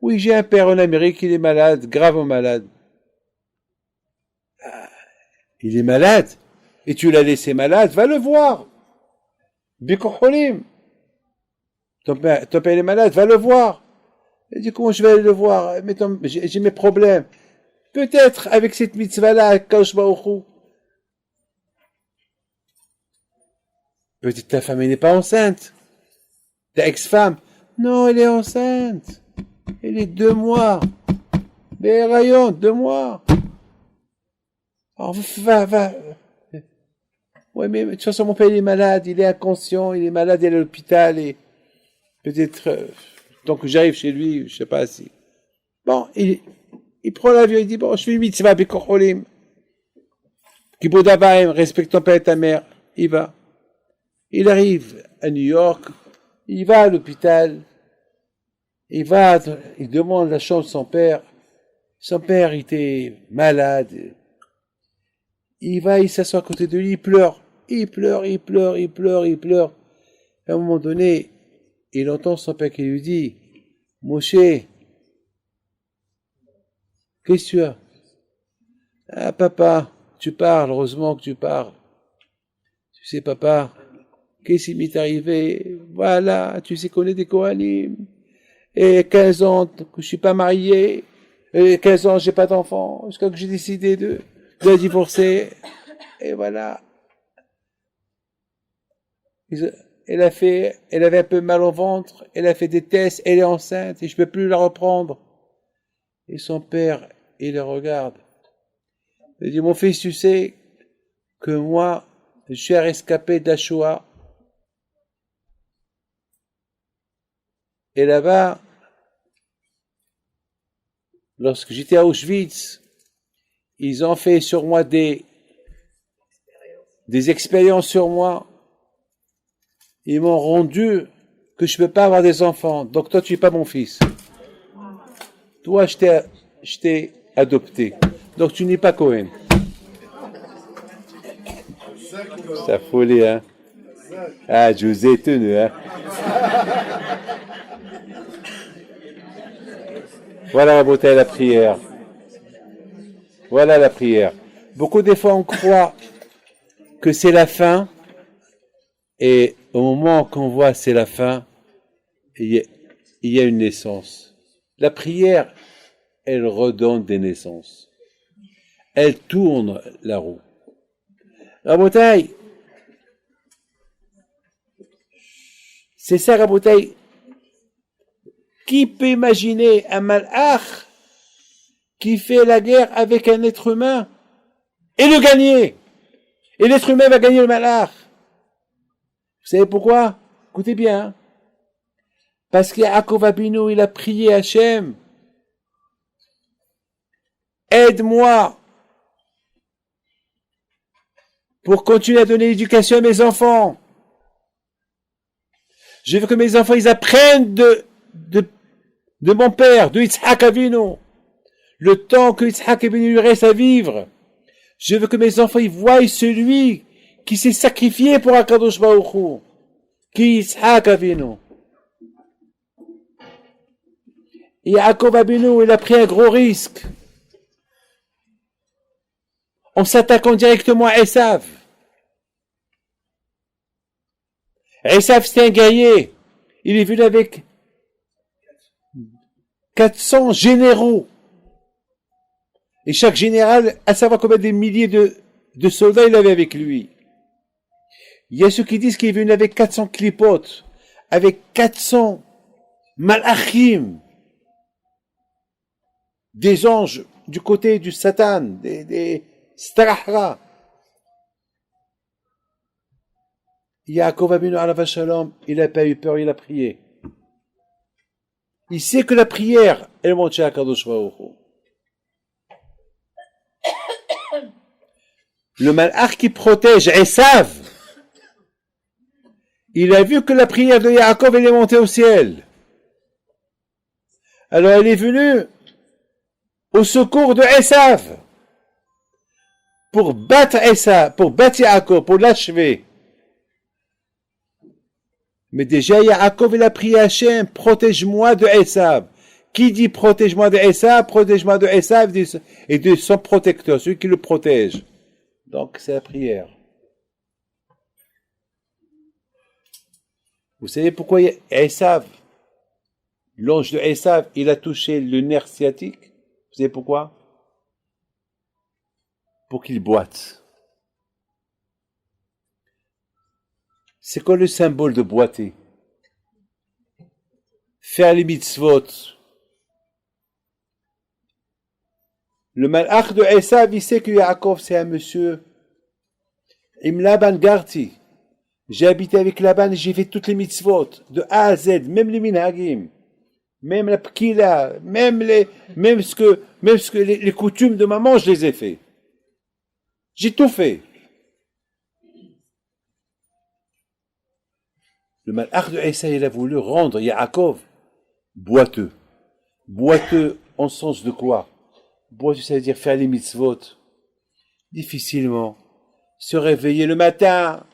Oui, j'ai un père en Amérique, il est malade, gravement malade. Il est malade? Et tu l'as laissé malade? Va le voir. Bikoholim. Ton père est malade, va le voir. Il dit, comment je vais aller le voir? Mais j'ai mes problèmes. Peut-être avec cette mitzvah-là, Kadosh Baruch Hu. Peut-être ta femme n'est pas enceinte. Ta ex-femme. Non, elle est enceinte. Elle est 2 mois. Mais rayon, 2 mois. Alors, va. Ouais, mais de toute façon, mon père, il est malade, il est inconscient, il est malade, il est à l'hôpital, et peut-être, tant que j'arrive chez lui, je sais pas si. Bon, il prend l'avion, il dit, bon, je fais une mitzvah, bikocholim. Kibud abayim, respecte ton père et ta mère. Il va. Il arrive à New York, il va à l'hôpital, il demande la chambre de son père. Son père était malade. Il va, il s'assoit à côté de lui, il pleure. Il pleure. À un moment donné, il entend son père qui lui dit, Moshe, qu'est-ce que tu as? Ah, papa, tu parles, heureusement que tu parles. Tu sais, papa, qu'est-ce qui m'est arrivé? Voilà, tu sais qu'on est des Kohanim. Et 15 ans que je suis pas marié. Et 15 ans, j'ai pas d'enfant. Jusqu'à que j'ai décidé de divorcer. Et voilà. Elle avait un peu mal au ventre. Elle a fait des tests. Elle est enceinte et je peux plus la reprendre. Et son père, il le regarde. Il dit, mon fils, tu sais que moi, je suis un rescapé d'Ashoah. Et là-bas, lorsque j'étais à Auschwitz, ils ont fait sur moi des expériences sur moi. Ils m'ont rendu que je ne peux pas avoir des enfants. Donc toi, tu n'es pas mon fils. Toi, je t'ai adopté. Donc tu n'es pas Cohen. Ça folie, hein? Ah, je vous ai tenu, hein? Voilà la beauté de la prière. Voilà la prière. Beaucoup des fois, on croit que c'est la fin, et au moment qu'on voit c'est la fin, il y a une naissance. La prière, elle redonne des naissances. Elle tourne la roue. Rabotaï, c'est ça, Rabotaï. Qui peut imaginer un malach qui fait la guerre avec un être humain et le gagner? Et l'être humain va gagner le malach. Vous savez pourquoi? Écoutez bien. Parce qu'Yaakov Abinu, il a prié Hachem. Aide-moi pour continuer à donner l'éducation à mes enfants. Je veux que mes enfants, ils apprennent de mon père, de Yitzhak Avinu, le temps que Yitzhak Avinu lui reste à vivre. Je veux que mes enfants, ils voient celui qui s'est sacrifié pour Akadosh Baruch Hu, qui est Yitzhak Avinu. Et Yaakov Avinu, il a pris un gros risque en s'attaquant directement à Esav. Esav, c'était un guerrier. Il est venu avec 400 généraux. Et chaque général, à savoir combien de milliers de soldats il avait avec lui. Il y a ceux qui disent qu'il est venu avec 400 clipotes, avec 400 malachim, des anges du côté du Satan, des strahra. Yaakov Abinu alav shalom, il n'a pas eu peur, il a prié. Il sait que la prière, elle monte chez Akadosh Baruch Hu. Le malach qui protège Esav, il a vu que la prière de Yaakov, elle est montée au ciel. Alors il est venu au secours de Esav pour battre Esav, pour battre Yaakov, pour l'achever. Mais déjà, Yaakov, il a prié Hachem, protège-moi de Esav. Qui dit protège-moi de Esav et de son protecteur, celui qui le protège. Donc, c'est la prière. Vous savez pourquoi Esav, l'ange de Esav, il a touché le nerf sciatique? Vous savez pourquoi? Pour qu'il boite. C'est quoi le symbole de boiter? Faire les mitzvot. Le malach de Esav, il sait que Yaakov, c'est un monsieur. Im Laban Garti. J'ai habité avec Laban et j'ai fait toutes les mitzvot, de A à Z, même les minhagim, même la pkila, même ce que les coutumes de maman, je les ai fait. J'ai tout fait. Le malach de Esav, il a voulu rendre Yaakov boiteux. Boiteux en sens de quoi? Boiteux, ça veut dire faire les mitzvot. Difficilement. Se réveiller le matin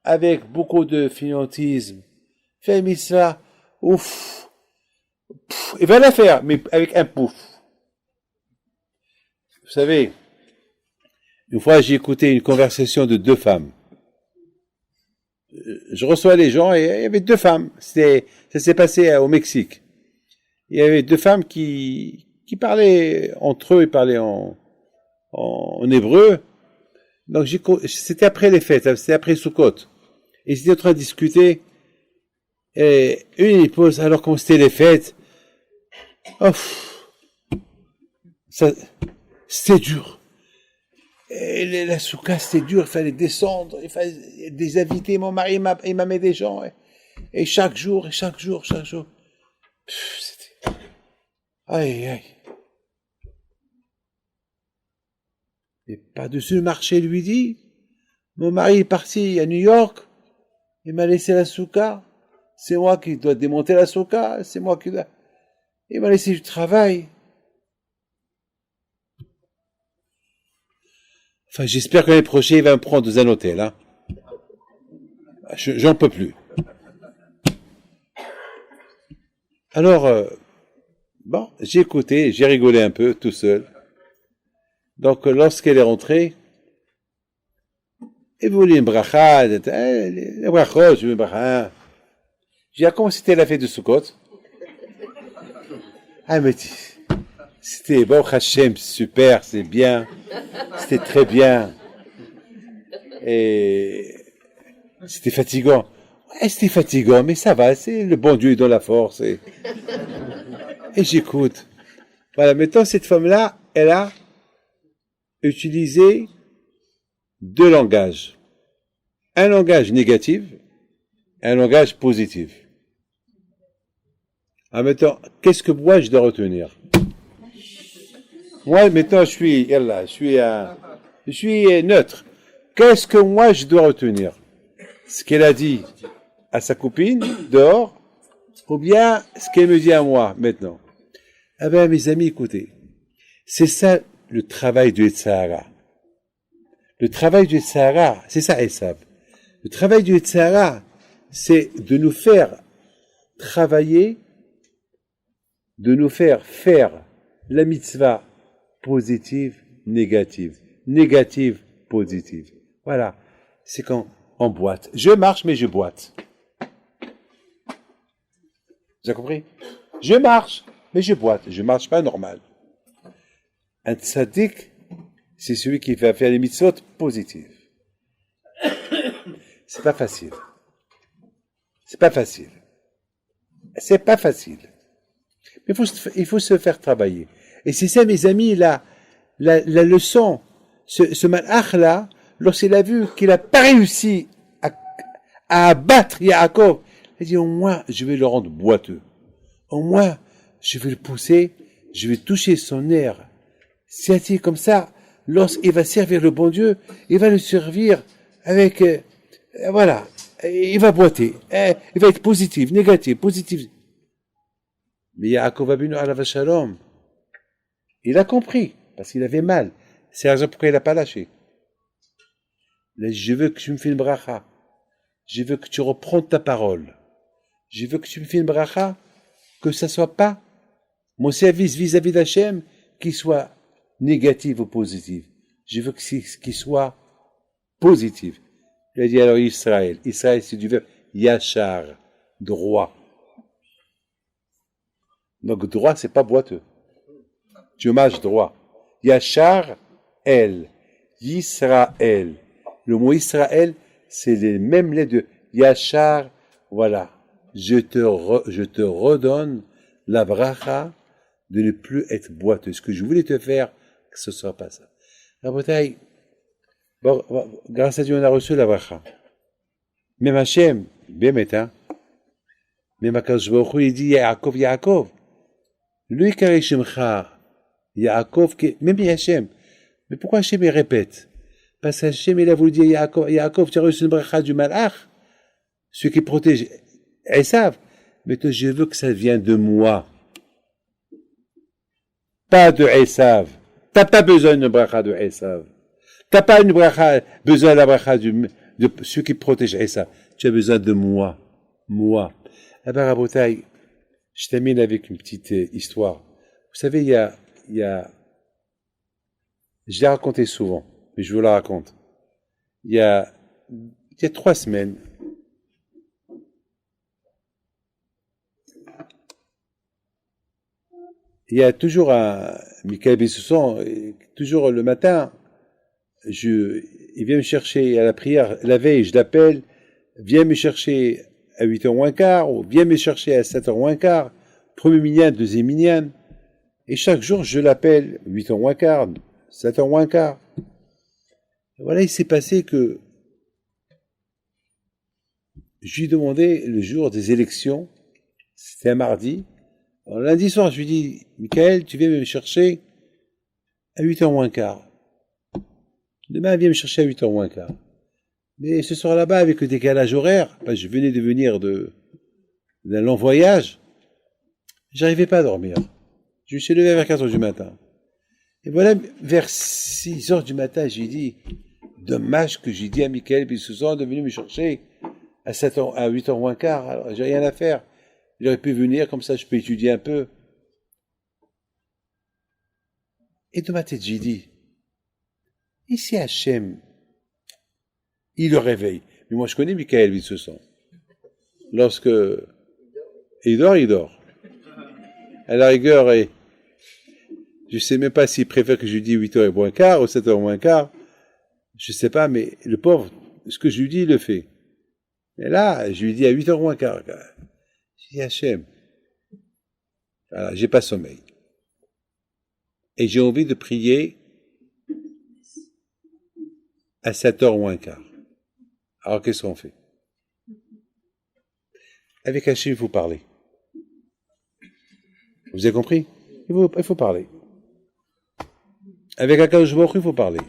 avec beaucoup de fainéantisme. Faire une mitzvah, ouf. Il va la faire, mais avec un pouf. Vous savez, une fois j'ai écouté une conversation de deux femmes. Je reçois les gens et il y avait deux femmes. Ça s'est passé au Mexique. Il y avait deux femmes qui parlaient entre eux, ils parlaient en hébreu. Donc c'était après les fêtes, c'était après Sukkot. Et ils étaient en train de discuter. Et une il pose, alors comment c'était les fêtes? Oh, c'était dur. Et la soukha, c'était dur, il fallait descendre, il fallait des invités, mon mari il m'a mis des gens. Et chaque jour. C'était... Aïe. Et par-dessus le marché, lui dit, mon mari est parti à New York, il m'a laissé la soukha, c'est moi qui dois démonter la soukha, c'est moi qui dois... Il m'a laissé du travail. Enfin, j'espère que l'année prochaine, il va me prendre dans un hôtel. Hein. J'en peux plus. Alors, bon, j'ai écouté, j'ai rigolé un peu, tout seul. Donc, lorsqu'elle est rentrée, elle voulait une bracha, une bracha, je veux une bracha. J'ai dit, comment c'était la fête de Sukkot? Elle me dit, c'était bon, Hachem, super, c'est bien, c'était très bien. Et c'était fatigant. Ouais, c'était fatigant, mais ça va, c'est le bon Dieu dans la force. Et j'écoute. Voilà, maintenant, cette femme-là, elle a utilisé deux langages. Un langage négatif, un langage positif. Ah, maintenant, qu'est-ce que moi je dois retenir? Moi, maintenant, je suis neutre. Qu'est-ce que moi je dois retenir? Ce qu'elle a dit à sa copine, dehors, ou bien ce qu'elle me dit à moi, maintenant? Ah ben, mes amis, écoutez. C'est ça, le travail du Yetzirah. Le travail du Yetzirah, c'est ça, Esav. Le travail du Yetzirah, c'est de nous faire travailler, de nous faire la mitzvah positive, négative. Négative, positive. Voilà. C'est quand on boite. Je marche, mais je boite. Vous avez compris? Je marche, mais je boite. Je marche pas normal. Un tzaddik, c'est celui qui va faire les mitzvot positives. C'est pas facile. C'est pas facile. C'est pas facile. Mais il faut se faire travailler. Et c'est ça, mes amis, la leçon. Ce malach-là, lorsqu'il a vu qu'il n'a pas réussi à abattre Yaakov, il a dit, au moins, je vais le rendre boiteux. Au moins, je vais le pousser, je vais toucher son nerf sciatique comme ça. Lorsqu'il va servir le bon Dieu, il va le servir avec, voilà, il va boiter. Il va être positif, négatif, positif. Mais Yaakov Avinu alav shalom, il a compris, parce qu'il avait mal. C'est la raison pourquoi il n'a pas lâché. Je veux que tu me fasses une bracha. Je veux que tu reprennes ta parole. Je veux que tu me fais une bracha, que ça soit pas mon service vis-à-vis d'Hachem qui soit négatif ou positif. Je veux qu'il soit positif. Il a dit alors Israël. Israël, c'est du verbe yachar, droit. Donc droit, c'est pas boiteux. Tu hommage droit. Yachar, el. Yisraël. Le mot Israël, c'est les mêmes lettres de Yachar. Voilà. Je te redonne la bracha de ne plus être boiteux. Ce que je voulais te faire, que ce ne soit pas ça. Rabotai, bon, grâce à Dieu, on a reçu la bracha. Même Hachem, Bémet, hein. Même Akadosh Baruch Hu, il dit Yaakov, Yaakov. Lui, Karishimcha, Yaakov, même Hachem. Mais pourquoi Hachem, il répète? Parce qu'Hachem, il a voulu dire Yaakov, Yaakov, tu as reçu une bracha du malach, celui qui protège Esav. Mais toi, je veux que ça vienne de moi. Pas de Esav. T'as pas besoin d'une bracha de Esav. T'as pas besoin de la bracha de celui qui protège Esav. Tu as besoin de moi. Moi. Eh ben, Rabotai, je termine avec une petite histoire. Vous savez, il y a, je l'ai raconté souvent, mais je vous la raconte. Il y a 3 semaines, il y a toujours Michael Bessoussan, toujours le matin, il vient me chercher à la prière, la veille, je l'appelle, viens me chercher à 8h moins quart, ou viens me chercher à 7h moins quart, premier minyan, deuxième minyan, et chaque jour je l'appelle, 8h moins quart, 7h moins quart. Et voilà, il s'est passé que je lui ai demandé le jour des élections, c'était un mardi. Alors, lundi soir, je lui dis, Michael, tu viens me chercher à 8h moins quart. Demain, viens me chercher à 8h moins quart. Mais ce soir là-bas, avec le décalage horaire, je venais de venir d'un long voyage, j'arrivais pas à dormir. Je me suis levé vers 4h du matin. Et voilà, vers 6h du matin, j'ai dit, dommage que j'ai dit à Michael Bissouzan de venir me chercher à 8h moins quart, alors j'ai rien à faire. J'aurais pu venir, comme ça je peux étudier un peu. Et de ma tête, j'ai dit, ici Hachem, il le réveille. Mais moi je connais Michael Bissouzan. Lorsque il dort. À la rigueur, et je sais même pas s'il préfère que je lui dise 8h moins quart ou 7h moins quart. Je sais pas, mais le pauvre, ce que je lui dis, il le fait. Et là, je lui dis à 8h moins quart. Je dis Hachem, voilà, j'ai pas sommeil. Et j'ai envie de prier à 7h moins quart. Alors qu'est-ce qu'on fait? Avec Hachem, il faut parler. Vous avez compris? Il faut parler. Avec Akadosh Baruch Hu, il faut parler.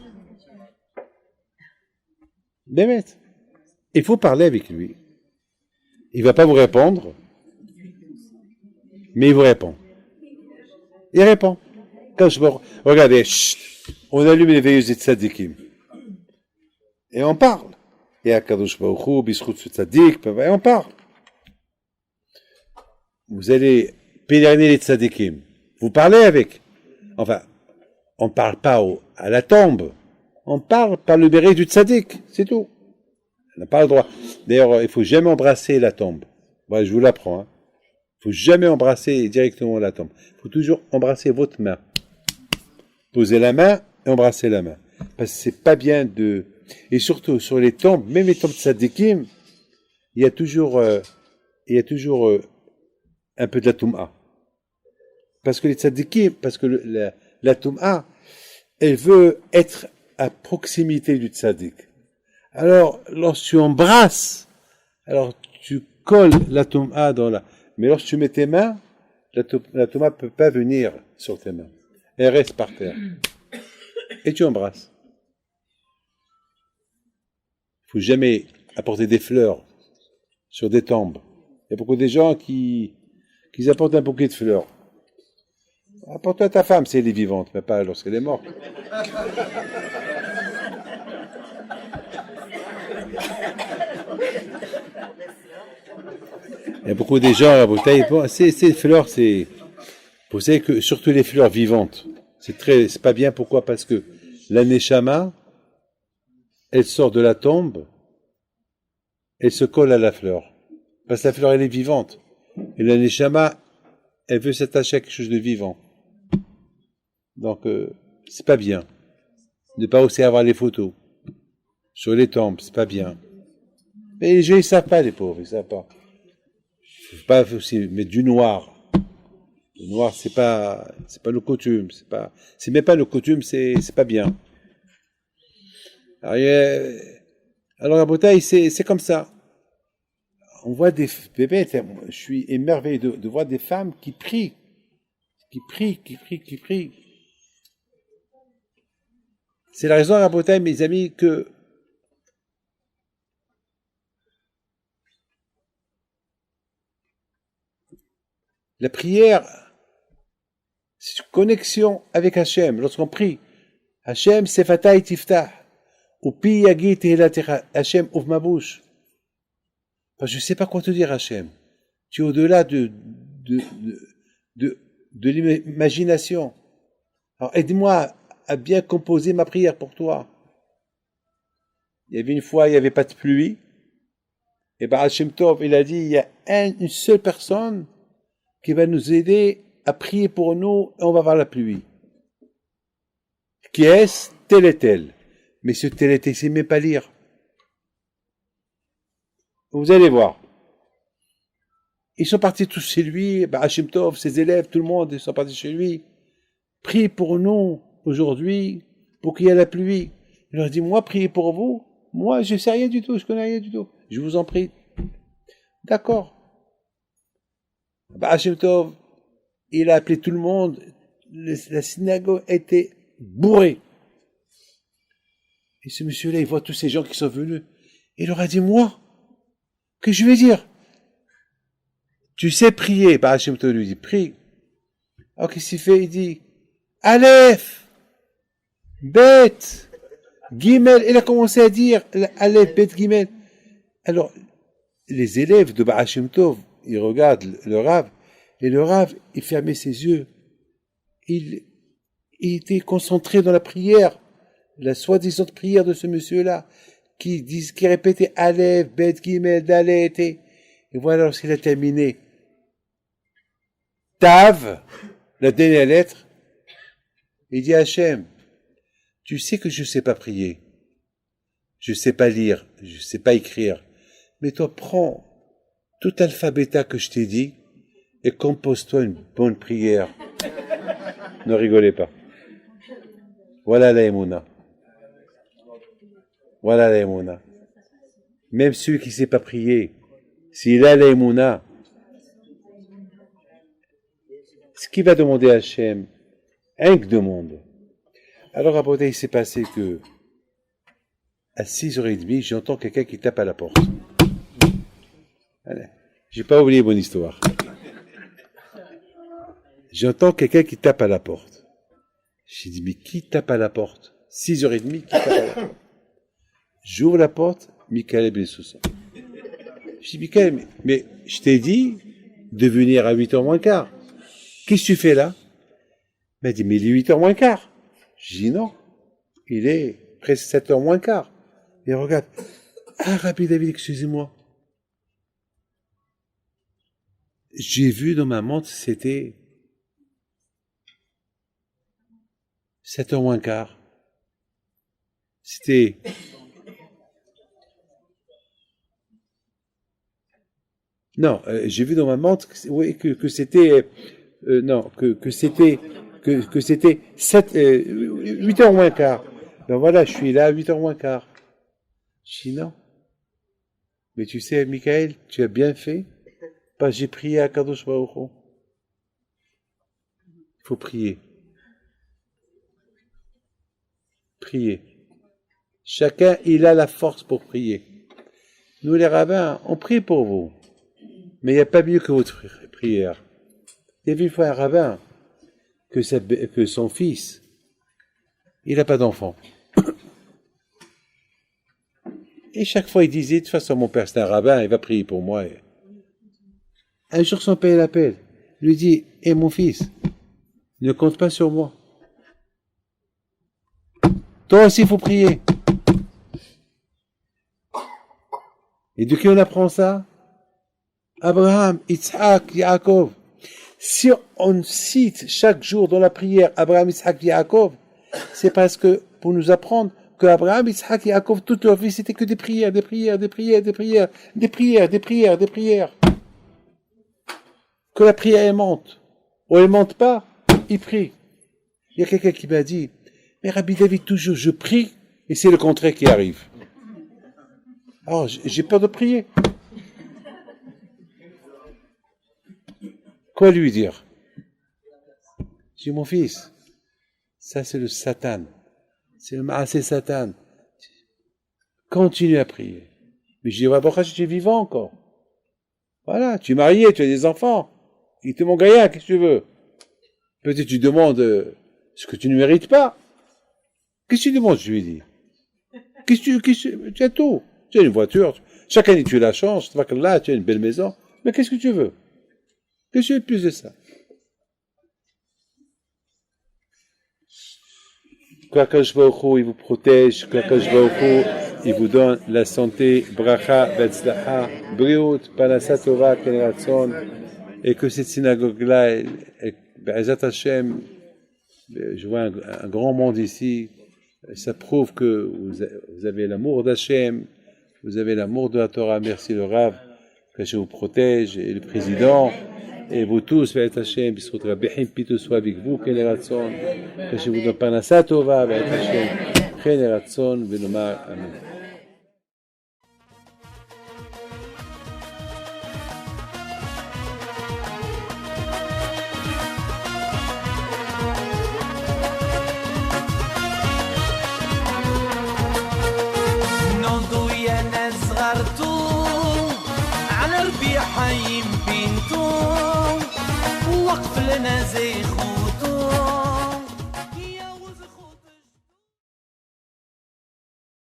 Bémet. Il faut parler avec lui. Il ne va pas vous répondre, mais il vous répond. Il répond. Regardez, on allume les veilleuses de tzadikim. Et on parle. Et Akadosh Baruch Hu, Bischut Tzadik, et on parle. Vous allez pèleriner les tzadikim. Vous parlez avec. Enfin, on ne parle pas à la tombe. On parle par le béret du tzadik. C'est tout. On n'a pas le droit. D'ailleurs, il ne faut jamais embrasser la tombe. Moi, je vous l'apprends. Il ne faut jamais embrasser directement la tombe. Il faut toujours embrasser votre main. Posez la main et embrasser la main. Parce que c'est pas bien de... Et surtout, sur les tombes, même les tombes tzadikim, il y a toujours un peu de la toum'a. Parce que les tzadikim, la toum'a, elle veut être à proximité du tzadik. Alors, lorsque tu embrasses, alors tu colles la toum'a dans la... Mais lorsque tu mets tes mains, la toum'a ne peut pas venir sur tes mains. Elle reste par terre. Et tu embrasses. Il ne faut jamais apporter des fleurs sur des tombes. Il y a beaucoup de gens qui apportent un bouquet de fleurs. Apporte-toi à ta femme si elle est vivante, mais pas lorsqu'elle est morte. y a beaucoup de gens à bouteille. Bon, ces fleurs, vous savez que surtout les fleurs vivantes, c'est pas bien. Pourquoi? Parce que la neshama, elle sort de la tombe, elle se colle à la fleur. Parce que la fleur, elle est vivante. Et la neshama, elle veut s'attacher à quelque chose de vivant. Donc, c'est pas bien. Ne pas aussi avoir les photos sur les tombes, c'est pas bien. Mais les gens, ils savent pas, les pauvres, ils savent pas. Faut pas aussi mettre du noir. Le noir, c'est pas le coutume, c'est même pas le coutume, c'est pas bien. Alors la bouteille, c'est comme ça. On voit des bébés, je suis émerveillé de voir des femmes qui prient. C'est la raison, la bouteille, mes amis, que la prière, c'est une connexion avec Hachem. Lorsqu'on prie, Hachem, Sefatay Tiftah, ou Pi Yagi Tehilatecha, Hachem, ouvre ma bouche. Parce que je ne sais pas quoi te dire, Hachem. Tu es au-delà de l'imagination. Alors aide-moi à bien composer ma prière pour toi. Il y avait une fois, il n'y avait pas de pluie. Et ben Hachem Tov, il a dit, il y a une seule personne qui va nous aider à prier pour nous et on va voir la pluie. Qui est-ce? Tel et tel. Mais ce tel et tel, il ne sait même pas lire. Vous allez voir. Ils sont partis tous chez lui, Hachem Tov, ses élèves, tout le monde, ils sont partis chez lui. Prie pour nous aujourd'hui pour qu'il y ait la pluie. Il leur dit, moi, priez pour vous. Moi, je ne sais rien du tout, je connais rien du tout. Je vous en prie. D'accord. Hachem Tov, il a appelé tout le monde. La synagogue était bourrée. Et ce monsieur-là, il voit tous ces gens qui sont venus. Il leur a dit, moi, que je vais dire? Tu sais prier. Hachem Tov lui dit, prie. Alors qu'est-ce qu'il fait? Il dit, Aleph, Bet, Gimel. Il a commencé à dire, Aleph, Bet, Gimel. Alors, les élèves de Hachem Tov, ils regardent le Rav, et le Rav, il fermait ses yeux. Il était concentré dans la prière, la soi-disant prière de ce monsieur-là, qui répétait Aleph, Bet, Gimel, Dalet, et voilà lorsqu'il a terminé. Tav, la dernière lettre, il dit à Hachem, tu sais que je ne sais pas prier, je ne sais pas lire, je ne sais pas écrire, mais toi prends tout l'alphabet que je t'ai dit et compose-toi une bonne prière. Ne rigolez pas. Voilà la Emouna. Voilà la Emouna. Même celui qui ne sait pas prier, s'il a la Emouna, ce qu'il va demander à Hachem, un que demande. Alors à Baudet, il s'est passé que à 6h30, j'entends quelqu'un qui tape à la porte. Allez, j'ai pas oublié mon histoire. J'entends quelqu'un qui tape à la porte. J'ai dit, mais qui tape à la porte? 6h30, qui tape à la porte? J'ouvre la porte, Michael Bessoussan. Je dis, Michael, mais je t'ai dit de venir à 8h moins quart. Qu'est-ce que tu fais là? Il m'a dit, mais il est 8h moins quart. Je dis, non, il est presque 7h moins quart. Et regarde, ah, Rabbi David, excusez-moi. J'ai vu dans ma montre, c'était 7h moins quart. C'était... Non, j'ai vu dans ma montre que c'était... non, que c'était 8h moins quart. Ben voilà, je suis là à 8h moins quart. Je dis non. Mais tu sais, Michael, tu as bien fait. Parce que j'ai prié à Kadosh Baruch Hu. Il faut prier. Prier. Chacun, il a la force pour prier. Nous, les rabbins, on prie pour vous. Mais il n'y a pas mieux que votre prière. Il y avait une fois un rabbin que son fils, il n'a pas d'enfant. Et chaque fois, il disait, de toute façon, mon père, c'est un rabbin, il va prier pour moi. Un jour, son père l'appelle. Lui dit, hé mon fils, ne compte pas sur moi. Toi aussi, il faut prier. Et de qui on apprend ça? Abraham, Yitzhak, Yaakov. Si on cite chaque jour dans la prière Abraham, Yitzhak, Yaakov, c'est parce que pour nous apprendre que Abraham, Yitzhak, Yaakov, toute leur vie, c'était que des prières, des prières, des prières, des prières, des prières, des prières, des prières. Que la prière, elle monte. Ou elle monte pas, il prie. Il y a quelqu'un qui m'a dit, mais Rabbi David, toujours je prie, et c'est le contraire qui arrive. Alors, j'ai peur de prier. Quoi lui dire? J'ai dit, mon fils, ça c'est le Satan. C'est le Maasé Satan. Continue à prier. Mais je dis, ouais, pourquoi tu es vivant encore? Voilà, tu es marié, tu as des enfants. Ils te manquent rien, qu'est-ce que tu veux? Peut-être tu demandes ce que tu ne mérites pas. Qu'est-ce que tu demandes, je lui dis? Tu as tout. Tu as une voiture. Chaque année, tu as la chance. Là, tu as une belle maison. Mais qu'est-ce que tu veux? Qu'est-ce que tu veux de plus de ça? Qu'Akadosh Baruch Hu, il vous protège. Qu'Akadosh Baruch Hu, il vous donne la santé, bracha, betzlacha, briut, panasa tova, ken ratzon. Et que cette synagogue-là, Be'ezat Hashem, je vois un grand monde ici, ça prouve que vous avez l'amour d'Hachem, vous avez l'amour de la Torah. Merci le Rav, que je vous protège, et le président, et vous tous, Be'ezat Hashem, Bisrut Rabbihim, Pitou soit avec vous, Ken Ratzon, que je vous donne Panasa Tova, Be'ezat Hashem, Ken Ratzon, Venomar, Amen. على ربيع حيم بنتو وقف لنا زي خو